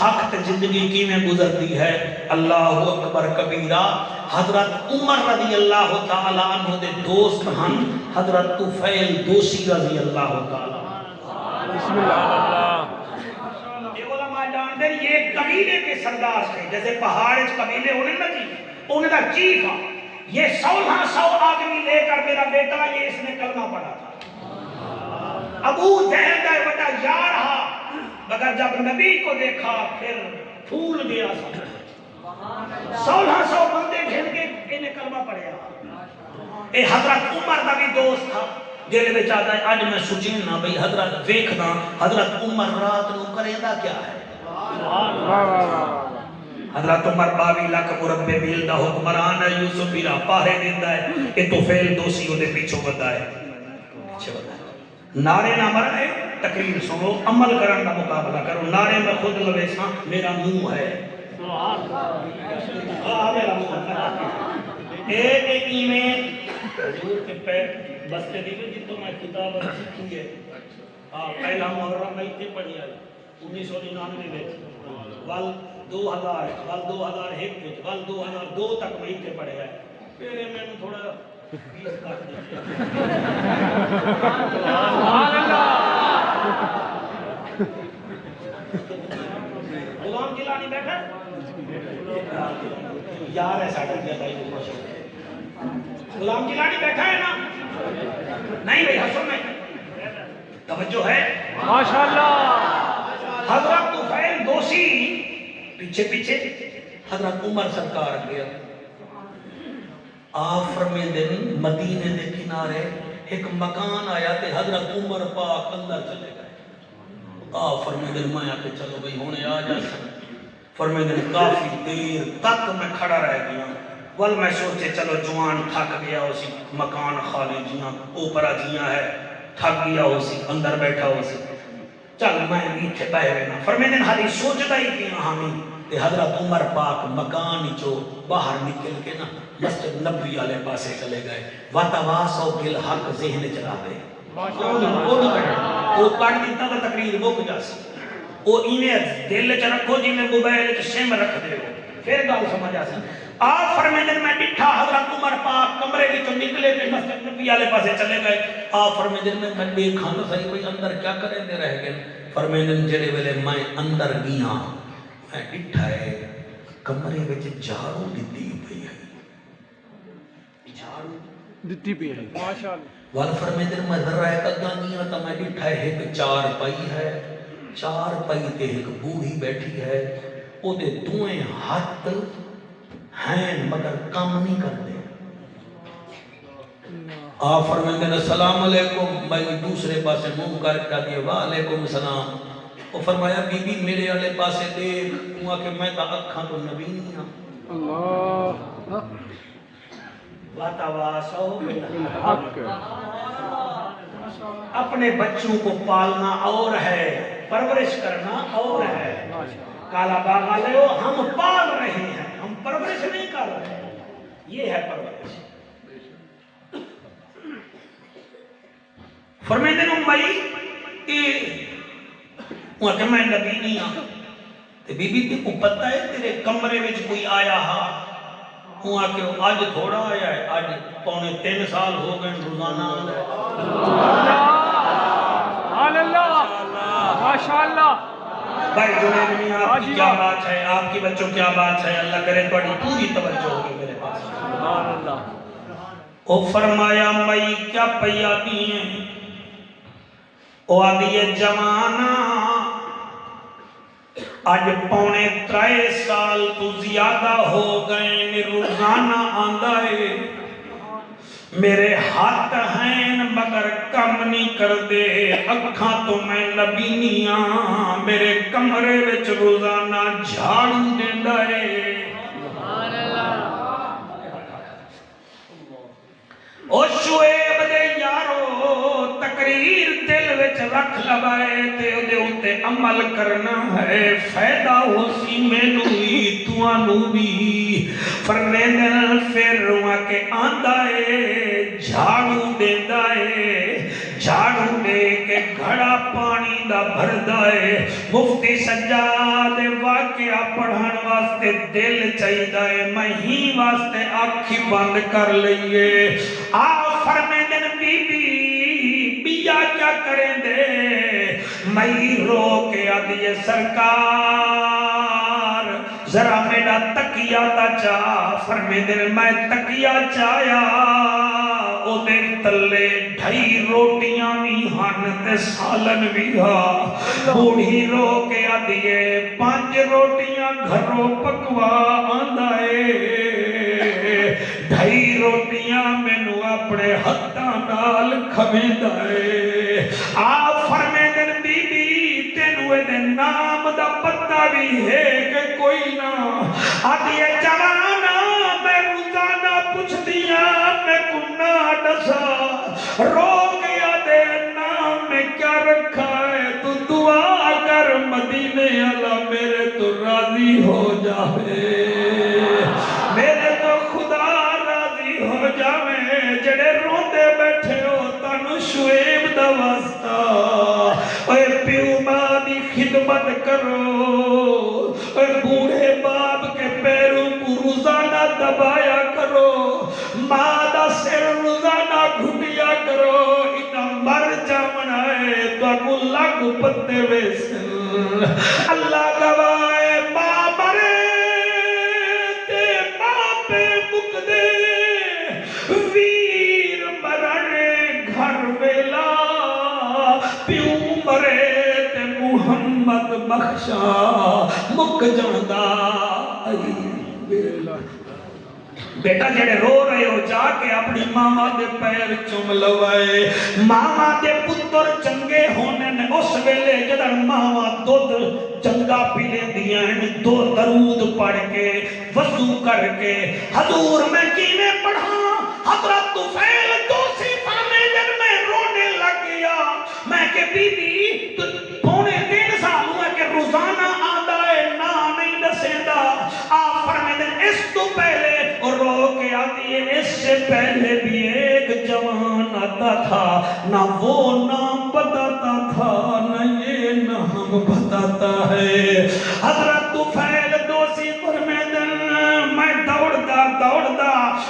حق تے زندگی کی میں گزرتی ہے. اللہ اکبر کبیرہ. حضرت عمر رضی اللہ تعالیٰ عنہ دے دوست ہن حضرت طفیل دوسی رضی اللہ تعالیٰ عنہ. بسم اللہ. یہ علماء جانتے ہیں یہ قبیلے کے سردار تھے. جیسے پہاڑ قبیلے ہونے نا جی انہیں دا چیف تھا. یہ 1600 آدمی لے کر میرا بیٹا یہ اس نے کلمہ پڑھا تھا. ابو جہل کا بڑا یار رہا مگر جب نبی کو دیکھا پھر پھول گیا. 1600 بندے گھن کے انہیں کلمہ پڑھیا. اے حضرت عمر کا بھی دوست تھا. دل میں چاہتا ہے آج میں سوچیں نا بھئی حضرت ویکھنا حضرت عمر رات نو کرے دا کیا ہے. حضرت عمر 22 لاکھ مربع میل دا حکمران ہے. یوسف میرا پاہے دیندا ہے. اے طفیل دوسی دے پیچھے ودا ہے. پیچھے ودا ہے. نعرے نہ مرے تقریر سنو عمل کرن دا مقابلہ کرو. نعرے میں خود لوے ساں میرا منہ ہے. میرا منہ ایک میں حضور کے پیر بستے دیوے جی تو میں کتاب سیکھی ہے. پہلا محرم میں اتنے پڑھی آئی 1999 میں وال 2000 وال 2001 وال 2002 تک میں اتنے پڑھے آئے. پھر میں تھوڑا غلام جیلانی بیٹھا یار ہے ساڑھا دیا تھا غلام جیلانی بیٹھا ہے نا نہیں بھئی حسن میں توجہ ہے ماشاءاللہ. حضرت طفیل دوسی پیچھے پیچھے حضرت عمر سرکار گیا. آفرمے دن مدینے دے کنارے ایک مکان آیا تے حضرت عمر پاک اندر چلے گئے. آفرمے دن میں آتے چلو بھئی ہونے آ جا سکتے. فرمے دن کافی دیر تک میں کھڑا رہ گیا. ول میں سوچے چلو جوان تھک گیا اسی مکان خالی جیاں اوپرا جیاں ہے تھک گیا اسی اندر بیٹھا اسی چل میں نیچے بیٹھے نا. فرمے دن حالی سوچتا ہی کیا ہمیں تے حضرت عمر پاک مکان چو باہر نکل کے نا مسجد نبوی والے پاسے چلے گئے. وَتَوَاسَوْا بِالْحَقِّ ذہن چلا گئے. وہ پڑھ دیتا تو تقریر مک جاسی. وہ انہیں دل چ رکھو جی میں موبائل چ سم رکھ دے ہو پھر گل سمجھ آ سکتی. آپ فرمیندن میں ڈٹھا حضرت عمر پاک کمرے کی چو نکلے تے مسجد نبی والے پاسے چلے گئے. آپ فرمیندن میں دیکھا نہ صحیح بھئی اندر کیا کریں دے رہ گئے. فرمیندن جڑے ویلے میں اندر گیا میں ڈٹھا ہے کمرے وچ جھاڑو دتی پئی ہے. جھاڑو دتی پئی ہے ماشاءاللہ. وال فرمیندن میں ذرا ایک اگاں گیا تو میں ڈٹھا ہے ایک چار پئی ہے. چار پئی تے ایک بوڑھی بیٹھی ہے. او دے دوئیں ہاتھ ہیں مگر کام نہیں کرتے. آپ فرمائیں گے السلام علیکم. میں دوسرے پاسے منہ کر کے دیے وعلیکم السلام. وہ فرمایا بی بی میرے والے پاسے دیکھ. ہوا کہ میں تا اکھاں تو نبی نہیں ہوں. اللہ وَتَوَاسَوْا بالحق. اپنے بچوں کو پالنا اور ہے پرورش کرنا اور ہے. کالا باغ والے ہو ہم پال رہے ہیں ہم پرورش نہیں کر رہے ہیں. یہ ہے پرورش. فرمیندے نو بھائی وہاں کہ میں نبی نہیں ہوں. بی بی تے کو پتہ ہے تیرے کمرے وچ کوئی آیا ہا. وہاں کہ آج تھوڑا آیا ہے آج پونے 3 سال ہو گئے روزانہ آتا ہے. ماشاءاللہ. بھائی جنید میاں آپ کی کیا بات ہے آپ کی بچوں کیا بات ہے. اللہ کرے بڑی پوری توجہ ہوگی میرے پاس. سبحان اللہ. او فرمایا مئی کیا پئی آتی ہیں. او آدھی ہے جوانا آج پونے 3 سال تو زیادہ ہو گئے روزانہ آندہ ہے. میرے ہاتھ ہیں مگر کم نہیں کر دے. اکھاں تو میں نبی نہیں ہاں. میرے کمرے وچ روزانہ جھاڑو دیندا ہے. سبحان اللہ. او شعیب دے یارو تقریر دل وچ رکھ لوائے تے او دے اوتے عمل کرنا ہے. فائدہ ہو سی مینوں وی تانوں وی. فرمیندن پھر وہاں کے آندا ہے جھاڑو دیندا ہے. جھاڑو دے کے گھڑا پانی دا بھردا ہے مفتی سجاد واقعہ پڑھن واسطے دل چاہیدا ہے میں ہی واسطے آنکھی بند کر لئیے آ فرمیندن بی بی بیا کیا کریں دے میں رو کے آدھی سرکار ذرا میرا تکیہ تا چاہ فرمیندن میں تکیہ چاہیا او دے تلے ڈھائی روٹیاں بھی ہن تے سالن بھی ہا بوڑھی رو کے آدھیے 5 روٹیاں گھروں پکوا آندائے ڈھائی روٹیاں مینوں اپنے ہتھاں نال کھویندائے آپ فرمیندن بی بی تینوں دے نام دا پتہ بھی ہے کہ کوئی نہ آدھیے جوانا میں روزانہ پوچھ دیا میں کنہ ڈسا رو گیا دے نام میں کیا رکھا ہے تو دعا کر مدینے اللہ میرے تو راضی ہو جاوے میرے تو خدا راضی ہو جاوے جڑے روندے بیٹھے ہو تانو شعیب دا واسطہ اے پیو ماں دی خدمت کرو اے بوڑھے باپ کے پیروں کو روزانہ دبایا کرو ماں دا سر روزانہ گھٹیا کرو اتنا مر جامنا ہے تو اکو لگ پتے ویسن اللہ گوائے ماں مرے تے ماں پہ مک دے ویر مرنے گھر ویلا پیو مرے تے محمد بخشا مک جاندہ بیٹا جڑے رو رہے ہو جا کے اپنی ماما دے پیر چوم لوائے ماما دے پتر چنگے ہونے نے اس ویلے جدر ماما دودھ چنگا پیلے دیا ہیں 2 درود پڑھ کے وضو کر کے حضور میں کینے پڑھا حضرت طفیل 2 فرمیندن میں رونے لگ گیا میں کہ بی بی پونے 3 سالوں ہے کہ روزانہ آدھا ہے نا نہیں دسیندہ آپ فرمیندن اس تو پہلے اور رو کے آتی ہے اس سے پہلے بھی ایک جوان آتا تھا نہ وہ نام بتاتا تھا نہ یہ نام بتاتا ہے حضرت طفیل 2 فرمیندن میں دوڑدا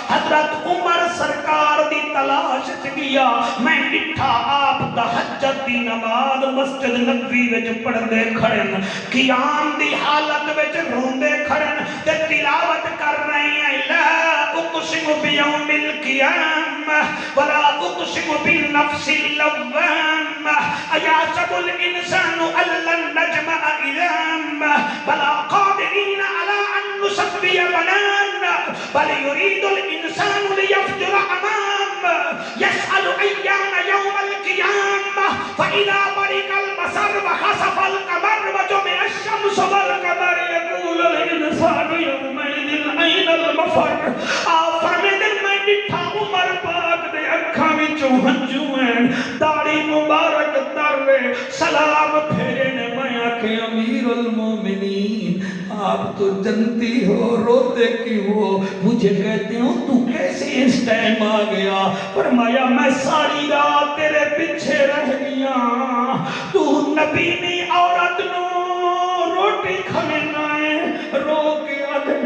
حضرت عمر سرکار دی تلاش گیا میں ڈٹھا آپ تہجد دی نماز مسجد نبوی وچ پڑھدے کھڑن قیام دی حالت وچ روندے کھڑن تے تلاوت کر رہے ہیں لا اقسم بیوم القیامہ ولا اقسم بالنفس اللوامہ ایحسب الانسان ان لن نجمع عظامہ بلا قادرین علی ان نسوی بنانہ بل یرید الانسان لیفجر امامہ یسأل ایان یوم القیامہ فإذا برق البصر وخسف القمر وجمع الشمس والقمر یقول الانسان یومئذ این المفر آپ فرمیندن میں ڈٹھا عمر پاک دے اکھاں وچوں ہنجو ہیں داڑھی مبارک تر لے سلام پھیرے نے میں آکھے امیر المومنین آپ تو جنتی ہو روتے کی ہو مجھے کہتے ہو تو کیسے اس ٹائم آ گیا فرمایا میں ساری رات تیرے پیچھے رہ گیا تو نبی نے عورت نو روٹی کھانا ہے رو کے آدھے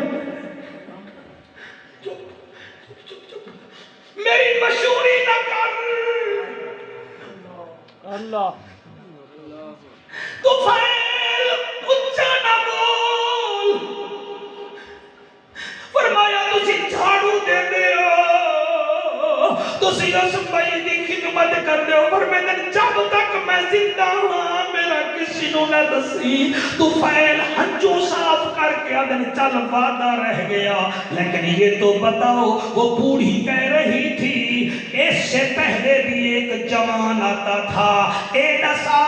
میری مشہوری نہ کر اللہ طفیل اچھا نہ بول فرمایا تسی جھاڑو دے دے ہو تسی اس بھائی دی خدمت کر دے ہو فرمیندن جب تک میں زندہ ہوں میرا کسی نو نہ دسی طفیل ہنجو صاف کر کے آدھن چل وعدہ رہ گیا لیکن یہ تو بتاؤ وہ بوڑھی کہہ رہی تھی اس سے پہلے بھی ایک جوان آتا تھا اے نسا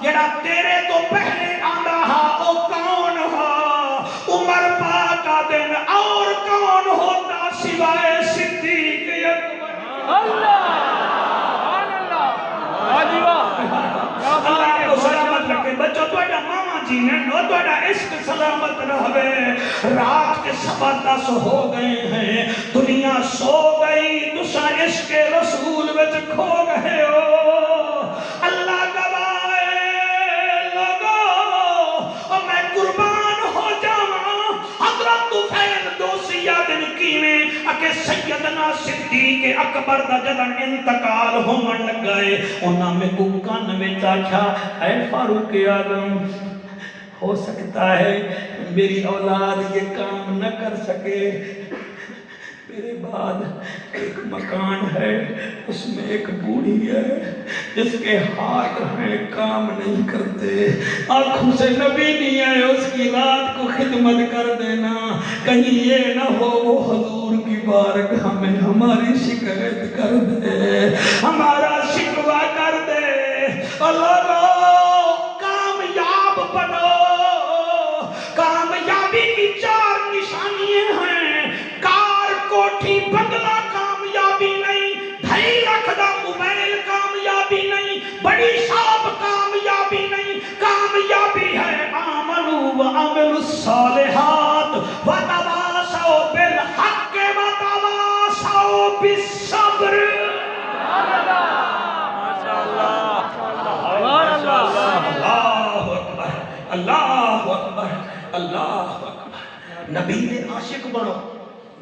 جڑا تیرے تو پہلے آندا ہا او کون ہا عمر پاک کا دن اور کون ہوتا سوائے صدیق اکبر اللہ اللہ کو سلامت رکھے بچوں تو ماما جی نے نو تو عشق سلامت رہے رات کے 10 ہو گئے ہیں دنیا سو گئی تسا عشق رسول وچ کھو گئے ہو اللہ گواہ کہ سیدنا صدیق اکبر دا جدن انتقال ہومن لگ گئے انہاں میں کو کان وچ آکھیا اے فاروق اعظم ہو سکتا ہے میری اولاد یہ کام نہ کر سکے، میرے بعد ایک مکان ہے اس میں ایک بوڑھی ہے جس کے ہاتھ ہیں کام نہیں کرتے، آنکھوں سے نبی نہیں ہے، اس کی رات کو خدمت کر دینا، کہیں یہ نہ ہو وہ حضور کی بارگاہ میں ہماری شکایت کر دے، ہمارا شکوہ کر دے۔ اللہ کامیاب بنو، کامیابی کی 4 نشانیاں ہیں، کار کوٹھی بنگلہ کامیابی نہیں، 2.5 لاکھ دا موبائل کامیابی نہیں، بڑی شاپ کامیابی نہیں، کامیابی ہے آمنوا وعملوا الصالحات وتواصوا بالحق وتواصوا بالصبر۔ اللہ اکبر، اللہ اکبر، نبی دے عاشق بنو،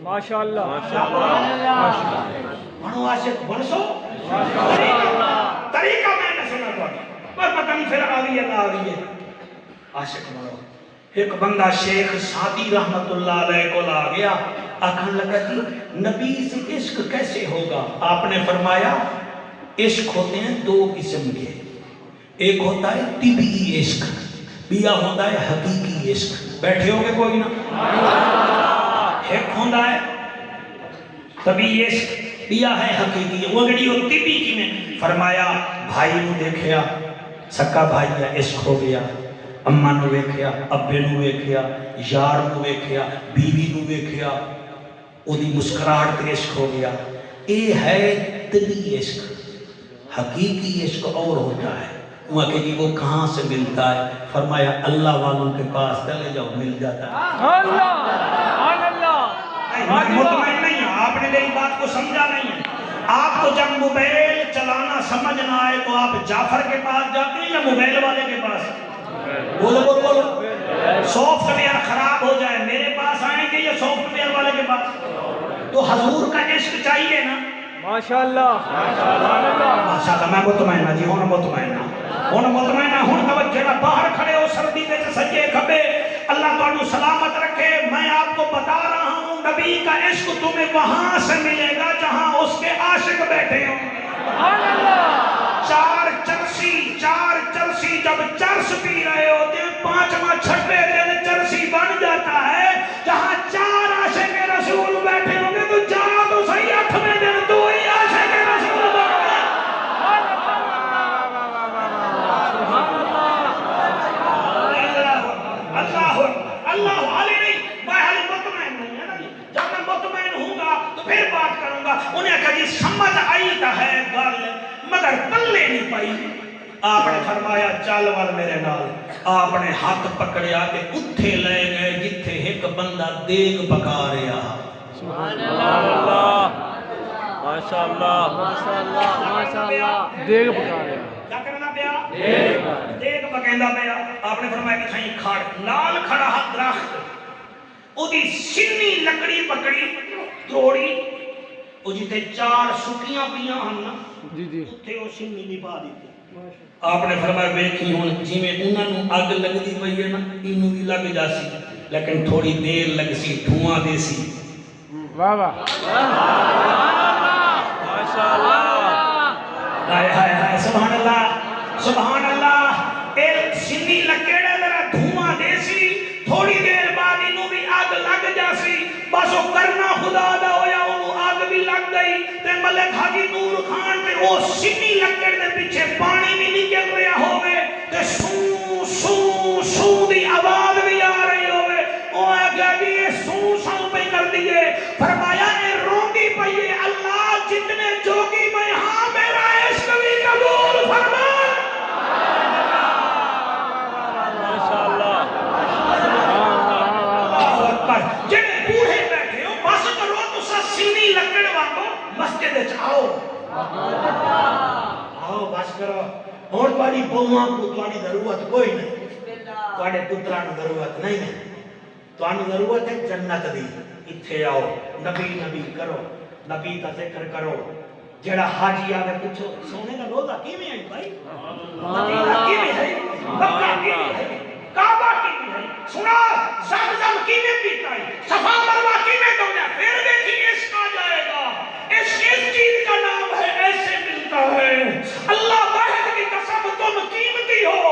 ماشاءاللہ بنو عاشق بن سو، طریقہ میں نے سنا تھا پر پتہ نہیں پھر آگئی ہے نہ آگئی ہے، عاشق بنو۔ ایک بندہ شیخ سعدی رحمت اللہ علیہ کو لا گیا، آکھن لگا کہ نبی سے عشق کیسے ہوگا؟ آپ نے فرمایا عشق ہوتے ہیں 2 قسم کے، ایک ہوتا ہے طبعی عشق، بیا ہوتا ہے حقیقی عشق، بیٹھے ہو گے کوئی نہ، ایک ہوتا ہے طبعی عشق، بیا ہے حقیقی، وہ گڑی ہو طبعی کی میں فرمایا بھائی نو دیکھیا سکا بھائی کا عشق ہو گیا، اماں نو ویکھیا، ابے نو ویکھیا، یار نو ویکھیا، بیوی نو ویکھیا، او دی مسکراہٹ تے عشق ہو گیا، اے ہے طبعی عشق۔ حقیقی عشق اور ہوتا ہے، وہاں کہ جی وہ کہاں سے ملتا ہے؟ فرمایا اللہ والوں کے پاس چلے جاؤ مل جاتا ہے۔ مطمئن نہیں ہے، آپ نے میری بات کو سمجھا نہیں ہے۔ آپ کو جب موبائل چلانا سمجھ نہ آئے تو آپ جعفر کے پاس جاتے ہیں یا موبائل والے کے پاس؟ بولو بولو بولو، سافٹ ویئر خراب ہو جائے میرے پاس آئیں گے یا سافٹ ویئر والے کے پاس؟ تو حضور کا عشق چاہیے نا، ماشاءاللہ ماشاءاللہ۔ میں مطمئنہ جی، ہونا مطمئنہ، ہونا مطمئنہ، ہون توجہ باہر کھڑے ہو سردی میں سجے کھبے، اللہ تعالیٰ سلامت رکھے۔ میں آپ کو بتا رہا ہوں نبی کا عشق تمہیں وہاں سے ملے گا جہاں اس کے عاشق بیٹھے ہوں۔ 4 چرسی جب چرس پی رہے ہوتے ہیں 5واں 6ویں دن چرسی بن جاتا ہے، جہاں 4 عاشق رسول بیٹھے ہوں گے تو جا تو صحیح 8ویں دن 2 ہی عاشق رسول بن گئے۔ اللہ علی نہیں، میں حالی مطمئن نہیں ہے نا جی، جب میں مطمئن ہوں گا تو پھر بات کروں گا۔ انہیں کہا جی سمجھ آئی تا ہے گل مگر پلے نہیں پائی۔ آپ نے فرمایا چل ول میرے نال، آپ نے ہاتھ پکڑیا کہ اتھے لے گئے جتھے ایک بندہ دیگ پکا رہا۔ سبحان اللہ، ماشاءاللہ ماشاءاللہ، دیگ پکا رہے ہیں، کیا کرنا پیا؟ دیگ پکیندا پیا۔ آپ نے فرمایا کہ تھائیں کھڑ، نال کھڑا ہاتھ درخت، او دی سنی لکڑی پکڑی توڑی، او جتے 4 سکیاں پیاں ہن نا جی جی، اتھے او سنی نہیں پا دیتی۔ آپ نے فرمایا ویکھی ہن جی میں انہاں نوں اگ لگدی پئی ہے نا اینوں بھی لگ جاسی، لیکن تھوڑی دیر لگ سی، دھواں دے سی۔ واہ واہ، ماشاءاللہ، ہائے ہائے ہائے، سبحان اللہ سبحان اللہ۔ اے سنی لکڑے ذرا دھواں دے سی، تھوڑی دیر بعد اینوں بھی اگ لگ جاسی، بس او کرنا خدا دا ہویا، انہوں اگ بھی لگ گئی تے ملک حاجی نور خان تے او سنی لکڑ دے پیچھے پانی بھی نکل رہا ہوئے تے سوں سوں سوں دی آواز بھی آ رہی ہوئے، او آگا جی یہ سوں سوں پہ کر دیئے، فرمایا اے روندی پئیے اللہ جتنے جوگی میں ہاں میرا عشق بھی قبول فرما۔ جنہیں بوڑھے بیٹھے ہو بس کرو تو سا سینی لکڑ وانگو مسجد آؤ آؤ بس کرو، اور تواڈی بہواں کو تواڈی ضرورت کوئی نہیں، تواڈے پتراں نوں ضرورت نہیں ہے، تو آنو ضرورت ہے جنت دی اتھے آؤ نبی نبی کرو نبی کا ذکر کرو جڑا حاجی آگے پوچھو سونے کا روزہ کیویں ہے بھائی مدینہ کیویں ہے مکہ کیویں ہے کعبہ کیویں ہے سنا زمزم کیویں پیتا ہے صفا مروہ کیویں دھونا پھر دیکھیں عشق آ جائے گا اس چیز کا نام ہے ایسے ملتا ہے اللہ واحد کی قسم تم قیمتی ہو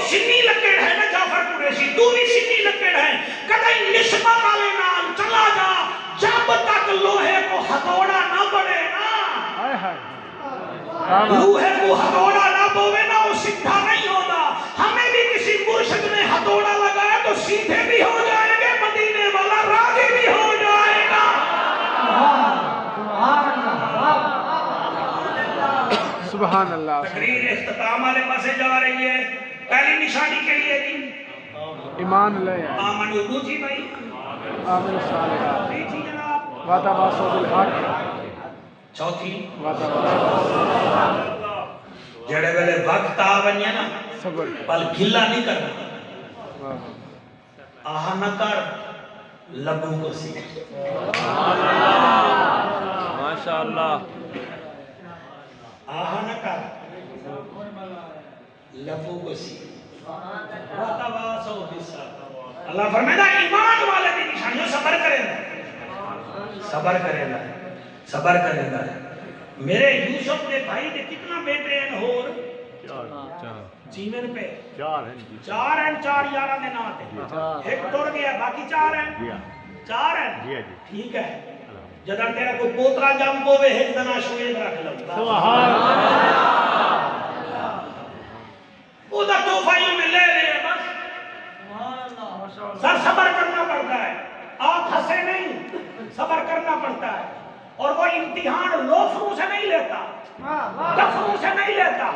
سنی لکڑ ہے نا جعفر قریشی تو بھی سنی لکڑ ہے کدی نسبت والے نال چلا جا جب تک لوہے کو ہتھوڑا نہ بنے نا لوہے کو ہتھوڑا نہ بوے نا وہ سیدھا نہیں ہوتا ہمیں بھی کسی مرشد نے ہتھوڑا لگایا تو سیدھے بھی ہو جائیں گے مدینے والا راضی بھی ہو جائے گا سبحان اللہ تقریر اختتام والے پاسے جا رہی ہے پہلی نشانی کے لیے دی ایمان لے آمن اردو جی بھائی آمین صالحات جی جناب وتواصوا بالحق چوتھی وتواصوا جڑے ویلے وقت آ ونجے نا صبر بل گلا نہیں کرنا آہ نہ کر لبوں کو سی ماشاءاللہ آہ نہ کر لبوں کو سی اللہ فرمائے ایمان والے کی نشانیوں صبر کریں صبر کریں صبر کریں گا میرے یوسف کے بھائی کے کتنا بیٹے ہیں اور جیون پہ چار ہیں چار یارہ دے ناتے ایک ٹر گیا باقی چار ہیں ٹھیک ہے جدر تیرا کوئی پوترا جام کو وے ایک دنا شویب رکھ لگتا وہ دا توفائیوں میں لے لے بس سر صبر کرنا پڑتا ہے آپ ہنسے نہیں صبر کرنا پڑتا ہے اور وہ امتحان لوفروں سے نہیں لیتا دفروں سے نہیں لیتا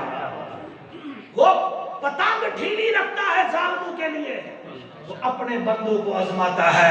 وہ پتنگ ڈھیلی رکھتا ہے ظالموں کے لیے وہ اپنے بندوں کو آزماتا ہے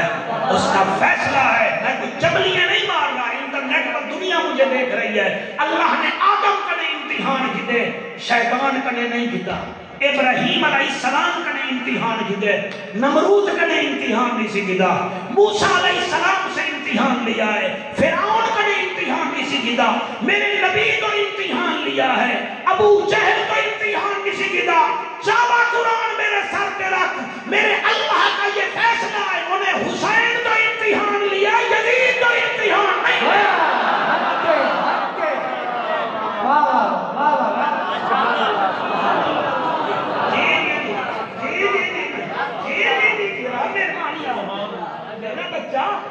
اس کا فیصلہ ہے میں کوئی جبلیاں نہیں مار رہا انٹرنیٹ پر دنیا مجھے دیکھ رہی ہے اللہ نے آدم کا نہیں امتحان کیتے شیطان کا نہیں کیتا ابراہیم علیہ السلام کا نہیں امتحان کیتے نمرود کا نہیں امتحان نہیں سی کیتا موسیٰ علیہ السلام سے امتحان لیا ہے فرعون کا نہیں امتحان نہیں سی کیتا میرے نبی کو امتحان لیا ہے ابو جہل کو امتحان نہیں سی کیتا جاوا قرآن میرے سر پہ رکھ میرے اللہ کا یہ فیصلہ ہے انہیں حسین کا امتحان لیا یزید کا امتحان نہیں لیا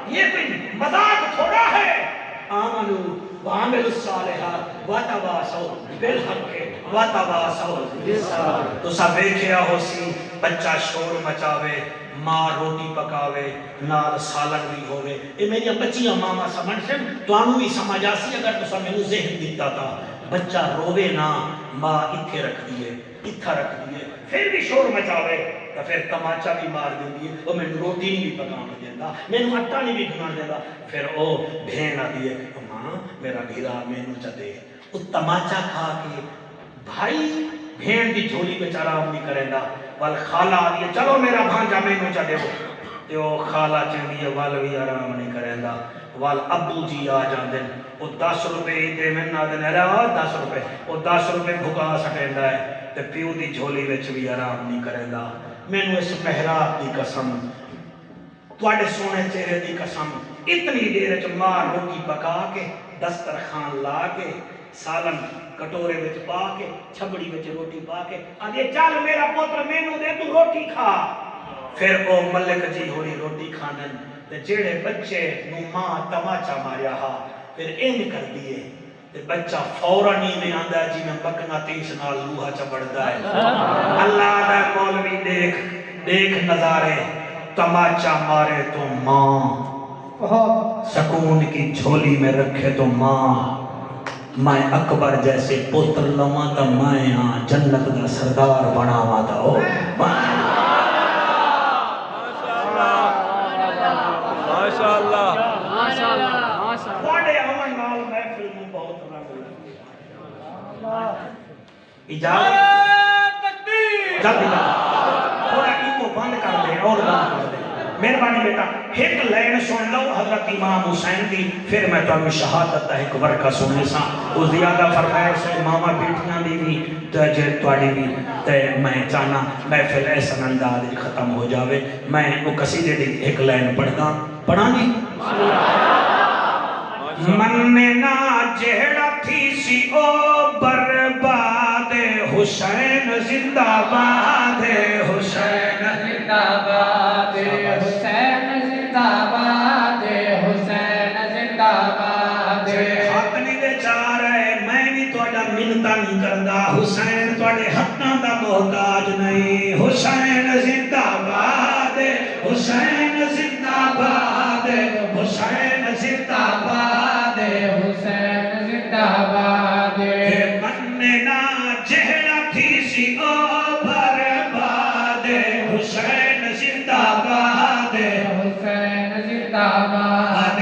یہ کوئی مذاق تھوڑا ہے آمنو وعملوا الصالحات وتواصوا بالحق وتواصوا بالصبر تو سب ویکھیا ہو سی بچہ شور مچاوے ماں روٹی پکاوے نال سالن بھی ہوئے یہ میری بچیاں ماما سمجھ سے تو آنو بھی سمجھ آسی اگر تو سب میں ذہن دیتا تھا بچہ روے نا ماں اتھے رکھ دیئے اتھا رکھ دیئے پھر بھی شور مچاوے تو پھر تماچا بھی مار دیں دیئے وہ میں روٹی نہیں بھی پکانا دیتا میں نے اٹھا نہیں بھی کھانا دیتا پھر او بہن آ دیئے ماں میرا گھیرا میں نو چا دے وہ تماچا کھا کے بھائی بہن دی جھولی میں چرام نہیں کریں دا وال خالہ آ دیئے چلو میرا بھانجا میں نو چا دے وہ خالہ چن دیئے وال بھی آرام نہیں کریں دا وال ابو جی آ جان دیں وہ 10 روپے دے میں نہ دیں ارے 10 روپے وہ 10 روپے بھگا سکیں دا ہے تے پیو دی جھولی وچ بھی آرام نہیں کریں دا میں نو اس محراب دی قسم تواڈے سونے چہرے دی قسم اتنی دیر وچ ماں روٹی پکا کے دسترخوان لا کے سالن کٹورے وچ پا کے چھبڑی وچ روٹی پا کے آدھے چل میرا پوتر مینوں دے تو روٹی کھا پھر او ملک جی ہوئی روٹی کھانن تے جیڑے بچے نو ماں تماچا ماریا ہا پھر این کر دیے تے بچہ فوراً ہی میں آندا جی میں بکنا تیس نال لوہا چبڑدا ہے اللہ دا مولوی دیکھ نظارے تماچا مارے تو ماں سکون کی جھولی میں رکھے تو ماں میں اکبر جیسے پتر لواں تا میں ہاں جنت دا سردار بناواں تا او ماشاءاللہ واڑے امن نال محفل میں بہت رنگ اجازت تکبیر جلدی تھوڑا ایکو بند کر دے اور بند کر دے مہربانی بیٹا ایک لائن سن لو حضرت امام حسین دی پھر میں تمہیں شہادت دا ایک ورقہ سننے سا وہ زیادہ فرمائے سے ماما بیٹیاں دی بھی جے تواڈی بھی تے میں چاہنا محفل ایسا انداز ختم ہو جاوے میں وہ قصیدے دی ایک لائن پڑھدا پڑھاں جی مننا جہڑا تھی سی او برباد حسین زندہ باد حسین زندہ باد حسین زندہ باد حسین زندہ باد حق نہیں دے چاہ رہے میں بھی تواڈا منتا نہیں کردا حسین تواڈے حقاں دا محتاج نہیں حسین زندہ باد حسین زندہ باد حسین زندہ باد حسین زندہ باد مننا جہڑا تھی سی او برباد حسین زندہ باد حسین زندہ باد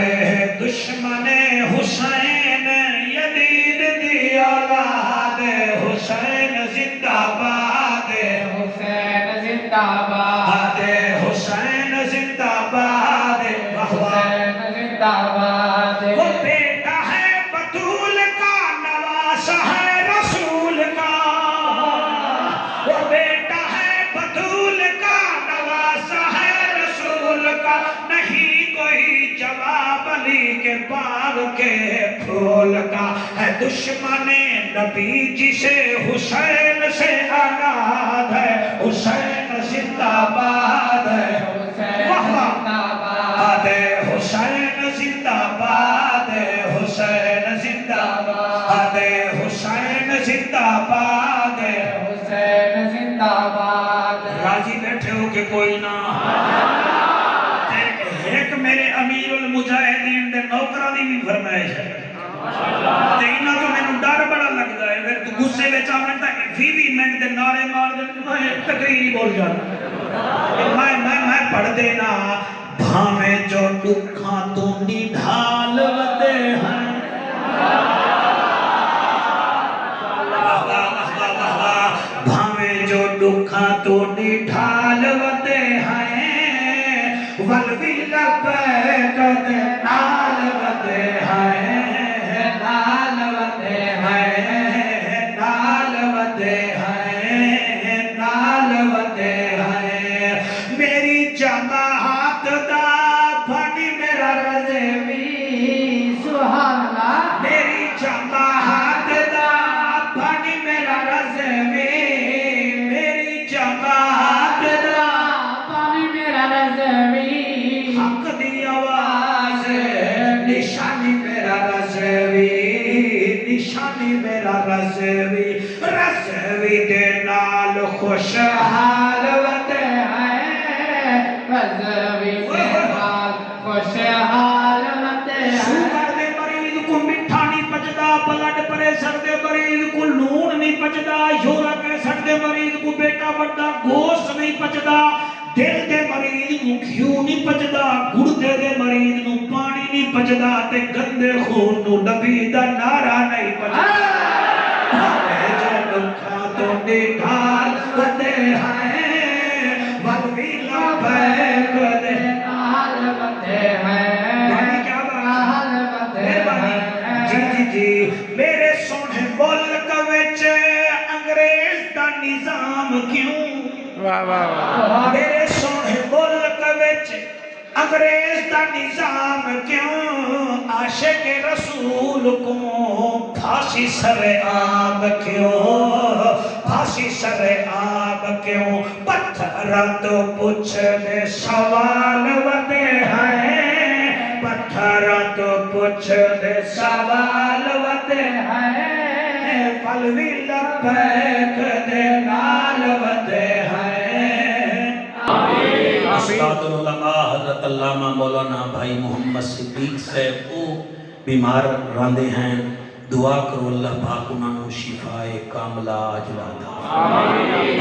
دشمن حسین یزید دی اولاد حسین زندہ باد حسین زندہ باد حسین زندہ باد حسین زندہ باد وہ بیٹا ہے بطول کا نواز ہے رسول کا وہ بیٹا ہے بطول کا نواز ہے رسول کا نہیں کوئی جواب علی کے باغ کے پھول کا ہے دشمن نبی جسے حسین سے آزاد ہے حسین زندہ باد ہے حسین زندہ باد حسین زندہ باد حسین زندہ باد حسین زندہ باد راضی بیٹھے ہو کہ کوئی نہ ایک میرے امیر المجاہدین دے نوکرہ دی بھی فرمائش ہے تینا تو میں نے ڈر بڑا لگتا ہے پھر تو غصے میں چاہتا ہے کہ 20 منٹ دے نعرے مار دے میں تقریر بول جاتا میں پڑھ دینا بھامیں جو دکھاں تو ڈھال ودے ہیں بھامیں جو دکھاں تو ڈھال ودے ہیں ولوی لبیک دے نال ودے ہیں نال ودے ہیں نال ودے ہیں نال ودے ہیں میری جماعت دا بھنی میرا رضوی سبحان اللہ میری جماعت دا بھنی میرا رضوی میری جماعت دا پانی میرا رضوی حق دی آواز نشانی میرا رضوی نشانی میرا رضوی رضوی دے نال خوشحال ودے ہیں رضوی کے حال خوشحال ودے ہیں شوگر دے مریض کو مٹھا نہیں پچدا بلڈ پریشر دے مریض کو لون نہیں پچدا یورک ایسڈ دے مریض کو بیٹا بڑا گوشت نہیں پچدا دل دے مریض کو گھیو نہیں پچدا گردے دے مریض کو پانی نہیں پچدا تے گندے خون نو نبی دا نعرہ نہیں پچدا جو دکھاں تو ڈھال ودے ہیں ولوی لبیک دے نال ودے ہیں بھائی کیا بات نال ودے مہربانی جی جی جی میرے سونے ملک وچ انگریز دا نظام کیوں واہ واہ واہ میرے سونے ملک وچ انگریز دا نظام کیوں عاشق رسول کو پھانسی سر عام کیوں پھانسی سر عام کیوں پتھر تو پوچھ دے سوال ودے ہیں پتھر تو پوچھ دے سوال ودے ہیں پلوی لبیک دے نال ودے ہیں استاد العلماء حضرت علامہ مولانا بھائی محمد صدیق صاحب وہ بیمار راندے ہیں دعا کرو اللہ پاک انہوں نے شفائے کاملہ اجلا دا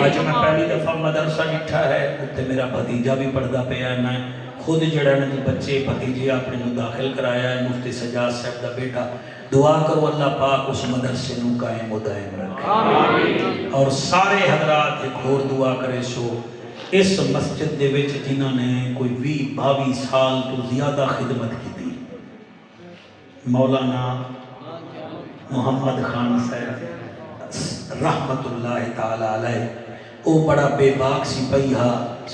آج میں پہلی دفعہ مدرسہ ڈٹھا ہے اتنے میرا بھتیجا بھی پڑھدا پیا ہے میں خود جڑا نا جی بچے بھتیجے اپنے نو داخل کرایا ہے مفتی سجاد صاحب دا بیٹا دعا کرو اللہ پاک اس مدرسے نو قائم و دائم رکھے اور سارے حضرات ایک اور دعا کرے سو اس مسجد دے وچ جنہاں نے کوئی 20-22 سال تو زیادہ خدمت کی تھی، مولانا محمد خان صاحب رحمت اللہ تعالی علیہ، او بڑا بے باک سپاہی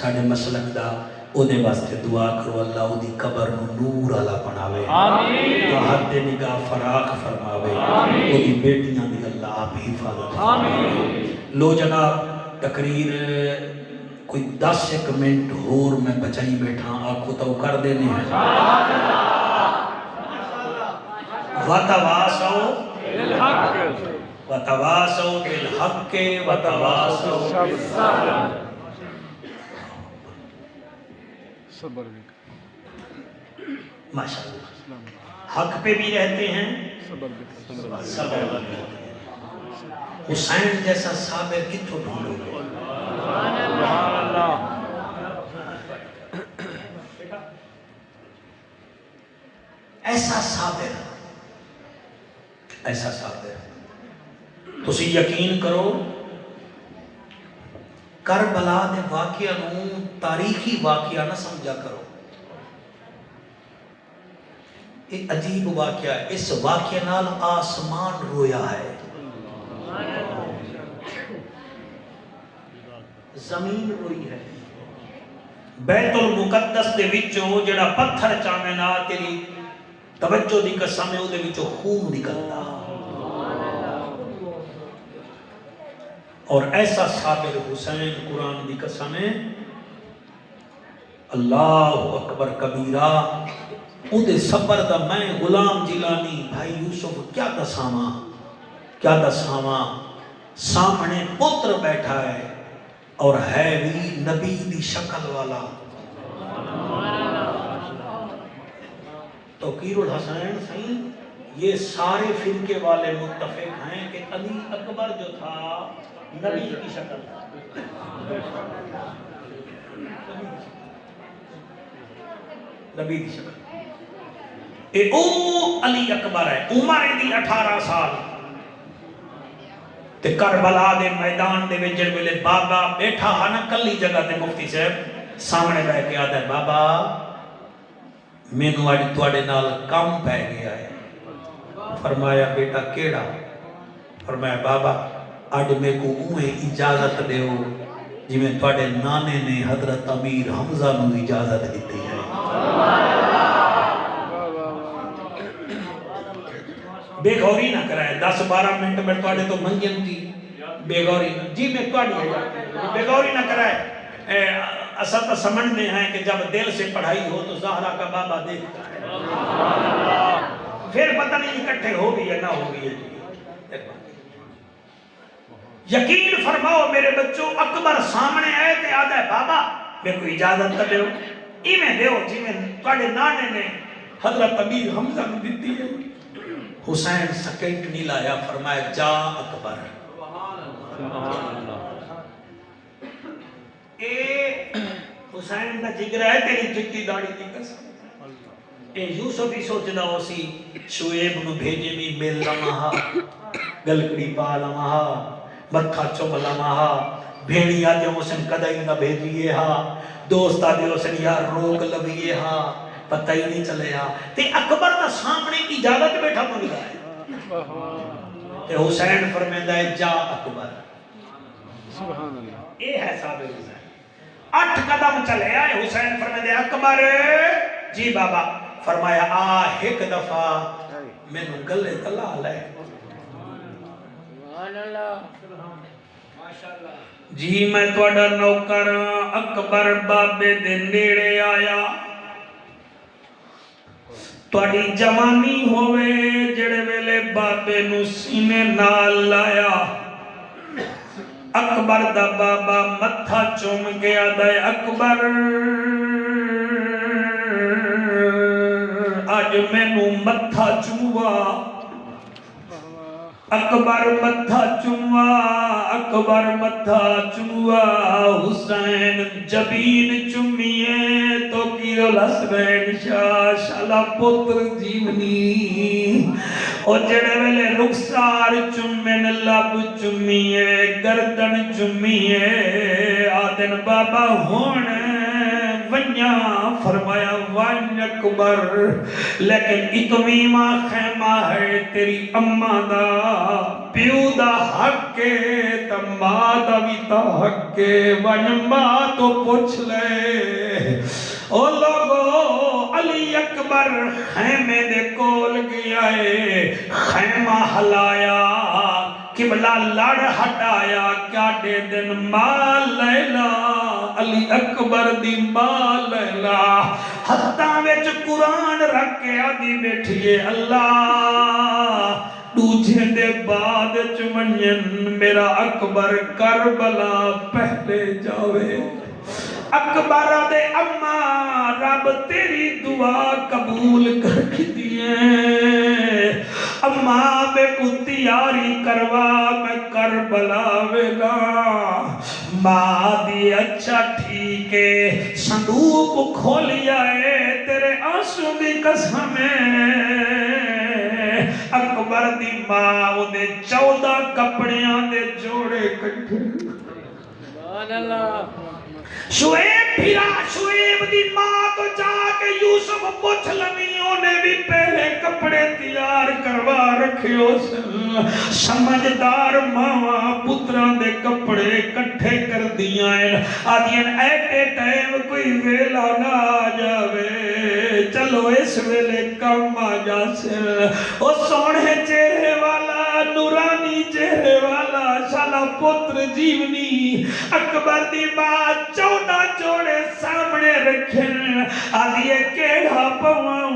ساڈے مسلک دا، او دے واسطے دعا کرو اللہ او دی قبر نو نور والا بناوے، آمین، حد نگاہ فراخ فرماوے، او دی بیٹیاں دی اللہ آپ حفاظت فرماوے۔ لو جناب تقریر کوئی 10 منٹ ہور میں بچائی بیٹھا، آنکھو تو کر دینے ہیں۔ وَتَوَاسَوْا وَتَوَاسَوْا بِالْحَقِّ وَتَوَاسَوْا بِالصَّبْرِ۔ صبر بھی، ماشاءاللہ حق پہ بھی رہتے ہیں، صبر بھی، صبر بھی رہتے ہیں۔ حسین جیسا صابر کتوں ڈھونڈو گے؟ سبحان اللہ۔ ایسا صابر، ایسا صابر تسی یقین کرو، کربلا دے واقعہ نو تاریخی واقعہ نہ سمجھا کرو، یہ عجیب واقعہ ہے، اس واقعہ نال آسمان رویا ہے، زمین روئی ہے، بیت المقدس دے وچوں جڑا پتھر چاہنے نا تیری توجہ دی قسم ہے، دے وچوں خون نکلتا، اور ایسا صابر حسین قرآن دی قسم ہے، اللہ اکبر کبیرہ، او دے صبر دا میں غلام جیلانی بھائی یوسف کیا دساواں، سامنے پتر بیٹھا ہے اور ہے بھی نبی دی شکل والا، توقیر الحسین صحیح، یہ سارے فرقے والے متفق ہیں کہ علی اکبر جو تھا نبی کی شکل تھا، نبی کی شکل، اے او علی اکبر ہے، عمر دی 18 سال، تے کربلا دے میدان دے وچ ویلے بابا بیٹھا ہا نا کلی جگہ تے مفتی صاحب سامنے بیٹھ کے آدا ہے بابا مینوں اج تواڈے نال کم پے گیا ہے، فرمایا بیٹا کیڑا؟ فرمایا بابا اج میں کو اوے اجازت دیو جی میں تواڈے نانے نے حضرت امیر حمزہ نو اجازت دیتی ہے، بے غوری نہ کرائے، 10-12 منٹ میں تواڈے تو منگن تھی، بے غوری نہ، جی میں تواڈی بے غوری نہ کرائے، اسا تو سمجھتے ہیں کہ جب دل سے پڑھائی ہو تو زہرا کا بابا دیکھتا ہے، پھر پتہ نہیں اکٹھے ہو بھی یا نہ ہو بھی ہے، یقین فرماؤ میرے بچوں، اکبر سامنے آئے تے آدھا ہے بابا میں کوئی اجازت کر دیو، ایمیں دیو جی میں تواڈے نانے نے حضرت امیر حمزہ نے دیتی ہے، حسین سیکنڈ نہیں لایا، فرمایا جا اکبر، اے حسین دا جگر ہے تیری چٹی داڑھی دی قسم، اے یوسف ہی سوچدا ہو سی شعیب نو بھیجے بھی مل لمہا، گلکڑی پا لمہا، متھا چوم لمہا، بھیڑیا دے حسین کدائی نہ بھیجیے ہا، دوستا دے حسین یار روک لویے ہا، پتہ ہی نہیں چلے ہا، تے اکبر دا سامنے اجازت بیٹھا مل رہا ہے، تے حسین فرمیندہ ہے جا اکبر، سبحان اللہ، اے ہے صابر حسین، 8 قدم چلے آئے، حسین فرمیندہ ہے اکبر جی بابا، فرمایا ایک دفعہ میں نو گلے تلا لے، جی میں تواڈا نوکر اکبر بابے دے نیڑے آیا، تواڈی جوانی ہوئے جڑے ویلے بابے نو سینے نال لایا، اکبر دا بابا متھا چوم گیا دے اکبر آج میں نو متھا چوما، اکبر متھا چوما، اکبر متھا چوما، حسین جبین چومیے تو کیو لسبین شاہ شالا پتر جیونی، او جڑے ویلے رخسار چومن لب چومیے گردن چومیے آدھے دن بابا ہون ونیا فرمایا ون اکبر لیکن اتمیمہ خیمہ ہے تیری اماں دا پیو دا حق کے تماں دا بھی تا حق کے ون ماں تو پوچھ لے او لوگو علی اکبر خیمے دے کول گیا ہے خیمہ ہلایا قبلہ لڑ ہٹایا کیا دے دن ماں لیلا علی اکبر دی ماں لیلا ہتھاں وچ قرآن رکھ کے آدھی بیٹھیے اللہ دوجھے دے بعد چمنین میرا اکبر کربلا پہلے جاوے اکبر دے اماں رب تیری دعا قبول کر دیئے اماں میں کو تیاری کروا میں کربلا ویلا ماں دی اچھا ٹھیک ہے صندوق کھولیا ہے تیرے آنسو دی قسم اکبر دی ماں وہ دے 14 کپڑیاں دے جوڑے کٹھے سبحان اللہ شعیب پھرا شعیب دی ماں تو جا کے یوسف پوچھ لنیوں نے بھی پہلے کپڑے تیار کروا رکھے ہو سمجھدار ماں پتران دے کپڑے کٹھے کر دیا ہیں آدھین ایٹے ٹائم کوئی ویلا نہ آ جاوے چلو اس ویلے کم آ جا سے او سونے چہرے والا نورانی چہرے والا شالا پتر جیونی اکبر دی ماں 14 جوڑے سامنے رکھن آدھیے کیڑا پواں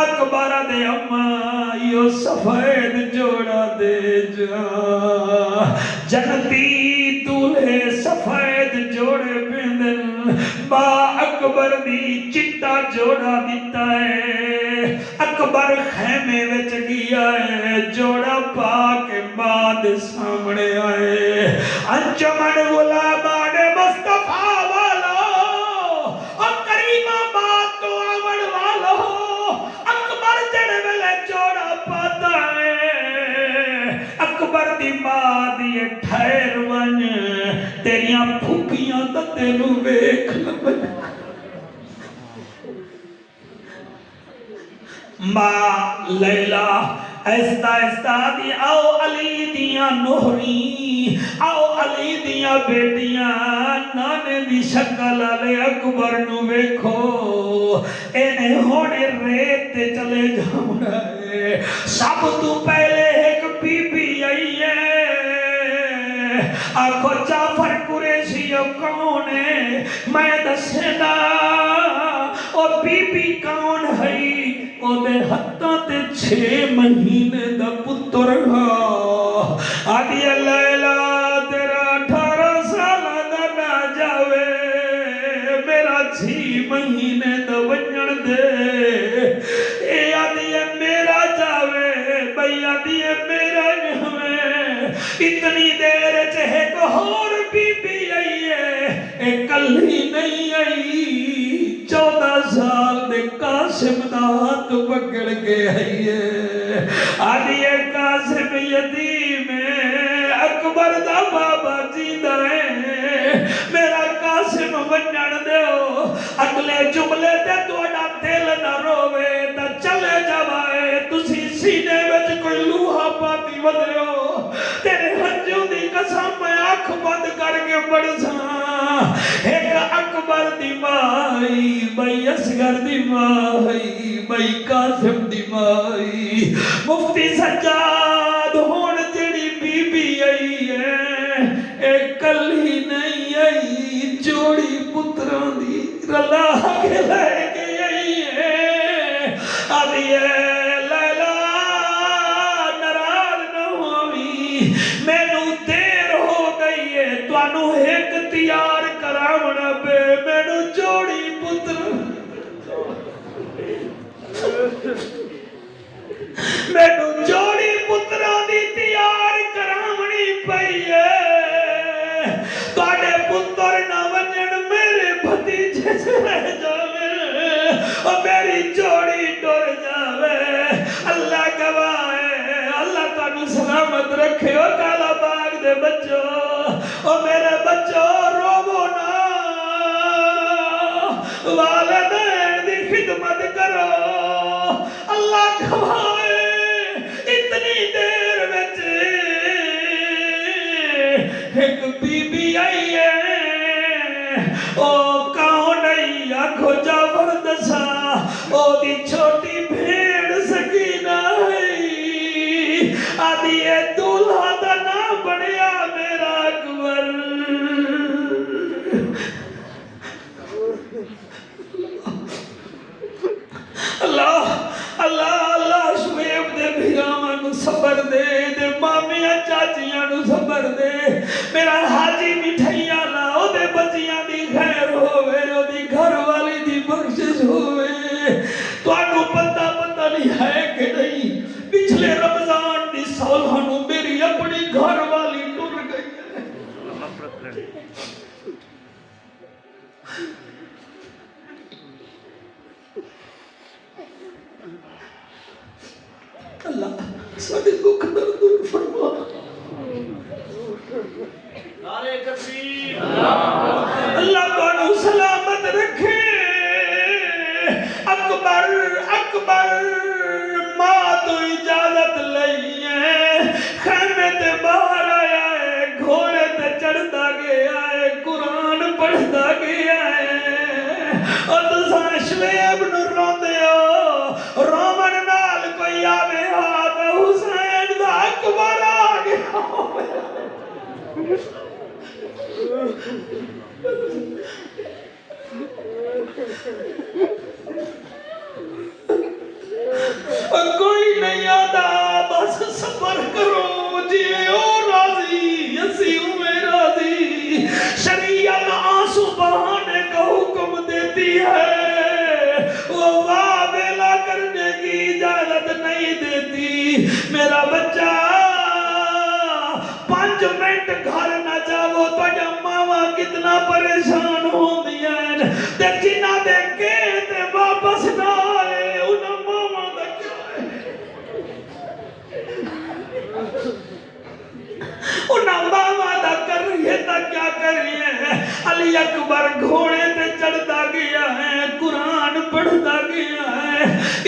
اکبر دے اماں یو سفید جوڑا دے جا جنتی دولے سفید جوڑے پیندن ماں اکبر دی چٹا جوڑا دیتا ہے اکبر خیمے وچ گیا ہے جوڑا پا کے ماں دے سامنے آئے انجمن غلامان مصطفیٰ والو اور کریمہ بات تو آمن والو اکبر جڑے ویلے جوڑا پاتا ہے اکبر دی ماں دی ٹھہر ون تیریاں پھوپیاں تا تینوں ویکھ لبن ماں لیلا ایستا ایستا دی آؤ علی دیاں نوہری آؤ علی دیاں بیٹیاں نانے دی شکل علی اکبر نو بیکھو اینے ہونے ریت تے چلے جاؤنا ہے سب تو پہلے ایک بی بی آئی ہے آنکھو جعفر قریشی کون ہے میں دسنا اور بی بی کون ہے او دے ہتھاں تے 6 مہینے دا پتر ہا آدھی لیلا تیرا 18 سال دا نہ جاوے میرا 6 مہینے دا ونجن دے اے آدھی میرا جاوے بھئی آدھی میرا جاوے اتنی دیر چہے کو اور بی بی آئی ہے اے کلی نہیں آئی 14 سال دے قاسم دا ہاتھ پکڑ کے آئیے آدھی قاسم یتیم ہے اکبر دا بابا جیدہ ہے میرا قاسم ونجن دیو اگلے جملے تے توڑا دل نہ روے تا چلے جوائے تسی سینے وچ کوئی لوہا پاتی ودیو تیرے ہنجو دی قسم میں آنکھ بند کر کے بڑھساں ایک اکبر دی مائی بھائی اصغر دی مائی بھائی قاسم دی مائی مفتی سجاد ہون جڑی بی بی آئی ہے ایک کلی نہیں آئی جوڑی پتران دی رلا کے لے کے آئی ہے آدھی لیلا نراض نہ ہوئی میں نو دیر ہو گئی ہے تو انو ایک تیار کراونا پہ میں نو جوڑی پتر میں نو جوڑی پتران دی تیار کراونی پئی ہے تواڈے پتر نہ ونجن میرے بھتیجے سے رہ جاوے اور میری جوڑی ٹر جاوے اللہ گواہ ہے اللہ تانوں سلامت رکھے او کالا باغ دے بچو او میرے بچو خدمت کرو اللہ گواہ اتنی دیر وچ ایک بی بی آئی ہے او کون آئی آکھو جعفر دسا او دی چھوٹی بھیڑ سکینہ آئی آدھی اے دولہا دا نام بڑھیا میرا اکبر اللہ اللہ اللہ شعیب دے بھیراواں نو صبر دے مامیاں چاچیاں نو صبر دے میرا حاجی مٹھائیاں لا او دے بچیاں دی خیر ہوے او دی گھر والی دی بخشش ہوے تانوں پتہ نہیں ہے کہ نہیں پچھلے رمضان دی سولہ نو میری اپنی گھر والی ٹر گئی ہے اللہ سارے دکھ درد دور فرما نعرہ تکبیر اللہ تانوں سلامت رکھے اکبر اکبر ماں تو اجازت لئی ہے خیمے تے باہر آیا ہے گھوڑے تے چڑھتا گیا ہے قرآن پڑھتا گیا ہے اور تساں شعیب نو روندے ہو رومن نال کوئی آوے ہاتھ حسین دا اکبر آ گیا کوئی نہیں آدھا بس صبر کرو جی او راضی اسی میں راضی شریعت آنسو بہانے کا حکم دیتی ہے وہ واہ ویلا کرنے کی اجازت نہیں دیتی میرا بچہ 5 منٹ گھر نہ جاؤ تو ماما کتنا پریشان ہوں دیا ہے تے جنہ دے کے تے واپس نہ آئے انہاں ماما دا کیا ہے انہاں ماما دا کر رہی ہے تا کیا کر رہی ہے علی اکبر گھوڑے تے چڑھتا گیا ہے قرآن پڑھتا گیا ہے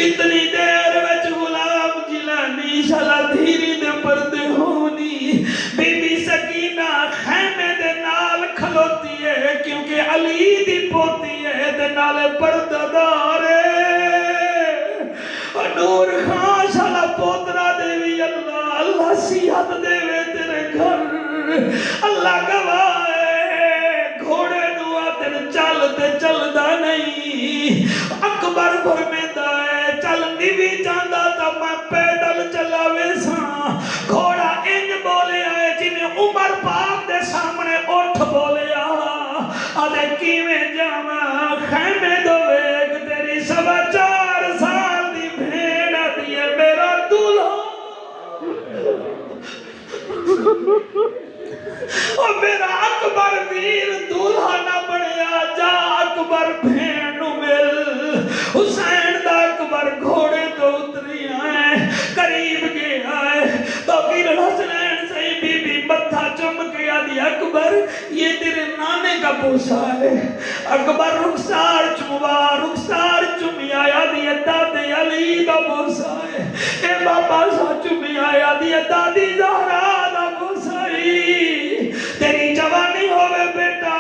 اتنی دیر وچ غلام جیلانی شالا دھیری دے پردے ہونی بی بی سکینہ خیمے دے نال کھلوتی ہے کیونکہ علی دی پوتی ہے دے نال پردہ دار ہے نور خان شالا پوترا دیوی اللہ اللہ صحت دیوے تیرے گھر اللہ گواہ ہے گھوڑے نو آدن چل تے چلدا نہیں اکبر فرمیدا ہے چل نہیں جاندا تا میں پیدل چلا ویساں گھوڑا انج بولے آئے جنہیں عمر پاک دے سامنے اٹھ بولے آدھے کیویں جاواں خیمے دو ایک تیری 4.25 سال دی بھیڑ آدھی ہے میرا دولہا اور میرا اکبر ویر دولہا نہ بڑھیا جا اکبر بھیڑ نو مل حسین دا اکبر گھوڑے تو اتری آئے قریب گیا ہے تو پھر حسنین سے بی بی متھا چم کے آدھی اکبر یہ تیرے نانے کا بوسا ہے اکبر رخسار چمی آیا دی دادے علی دا بوسا ہے اے بابا سا چمی آیا دی دادی زہرا دا بوسا ہے تیری جوانی ہوئے بیٹا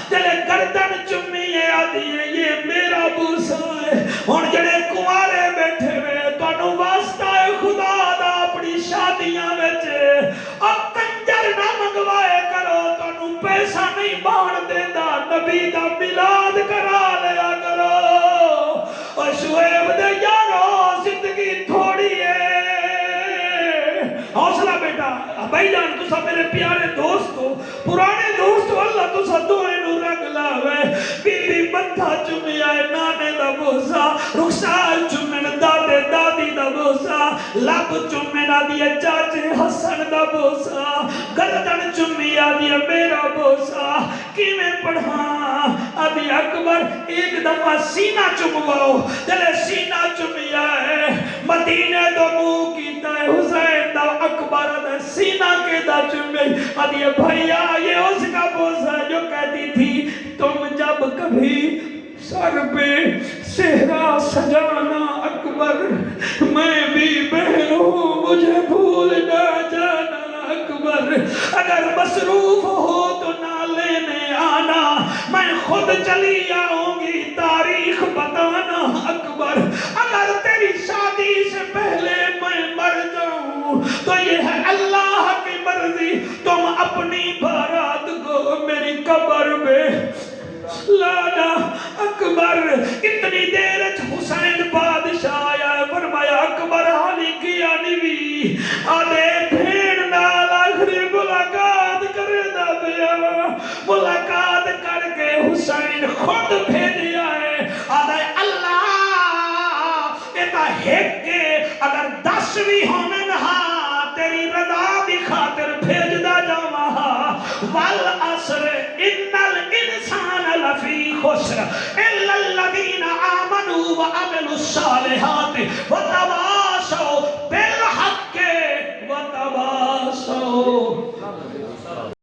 جلے گردن چمی ہے آدھی ہے یہ میرا بوسا ہے اور جڑے کنوارے بیٹھے ہوئے تو انہوں واسطہ ہے خدا دا اپنی شادیاں بیچے اب کنجر نہ منگوائے کرو تو انہوں پیسہ نہیں بان دے دا نبی دا ملاد کرا لیا کرو اور شعیب دے یارو زندگی تھوڑی ہے حوصلہ بیٹا بھائی جان تو سب میرے پیارے دوستو پرانے دوستو اللہ تو سب دوئے نو رنگ لاوے بی بی متھا چمی آئے نانے دا بوسا رخسار چمین دادے دادی دا بوسا لب چمین آدھی چاچے حسن دا بوسا گردن چمی آدھی میرا بوسا کی میں پڑھا آدھی اکبر ایک دفعہ سینہ چمواؤ دلے سینہ چمی آئے مدینے دو منہ کیتا ہے حسین دا اکبر دا سینہ کے دا چمی آدھی بھائیا یہ اس کا بوسا جو کہتی تھی تم جب کبھی سر پہ صحرا سجانا اکبر، میں بھی بہن ہوں مجھے بھول نہ جانا اکبر، اگر مصروف ہو تو نہ لینے آنا، میں خود چلی آؤں گی تاریخ بتانا اکبر، اگر تیری شادی سے پہلے میں مر جاؤں تو یہ ہے اللہ کی مرضی، تم اپنی بارات کو میری قبر میں لانا اکبر۔ اتنی دیر حسین بادشاہ آیا ہے، فرمایا اکبر حالی کیا نہیں آدھے بھیڑ نال آخری ملاقات کرے دا بیا، ملاقات کر کے حسین خود بھیجیا ہے، آدھے اللہ ایتا ہیک کے اگر 10 بھی ہونے نہا تیری رضا دی خاطر بھیج دا جاواں، والعصر ان الانسان لفی خسر الا الذین آمنوا وعملوا الصالحات وتواصوا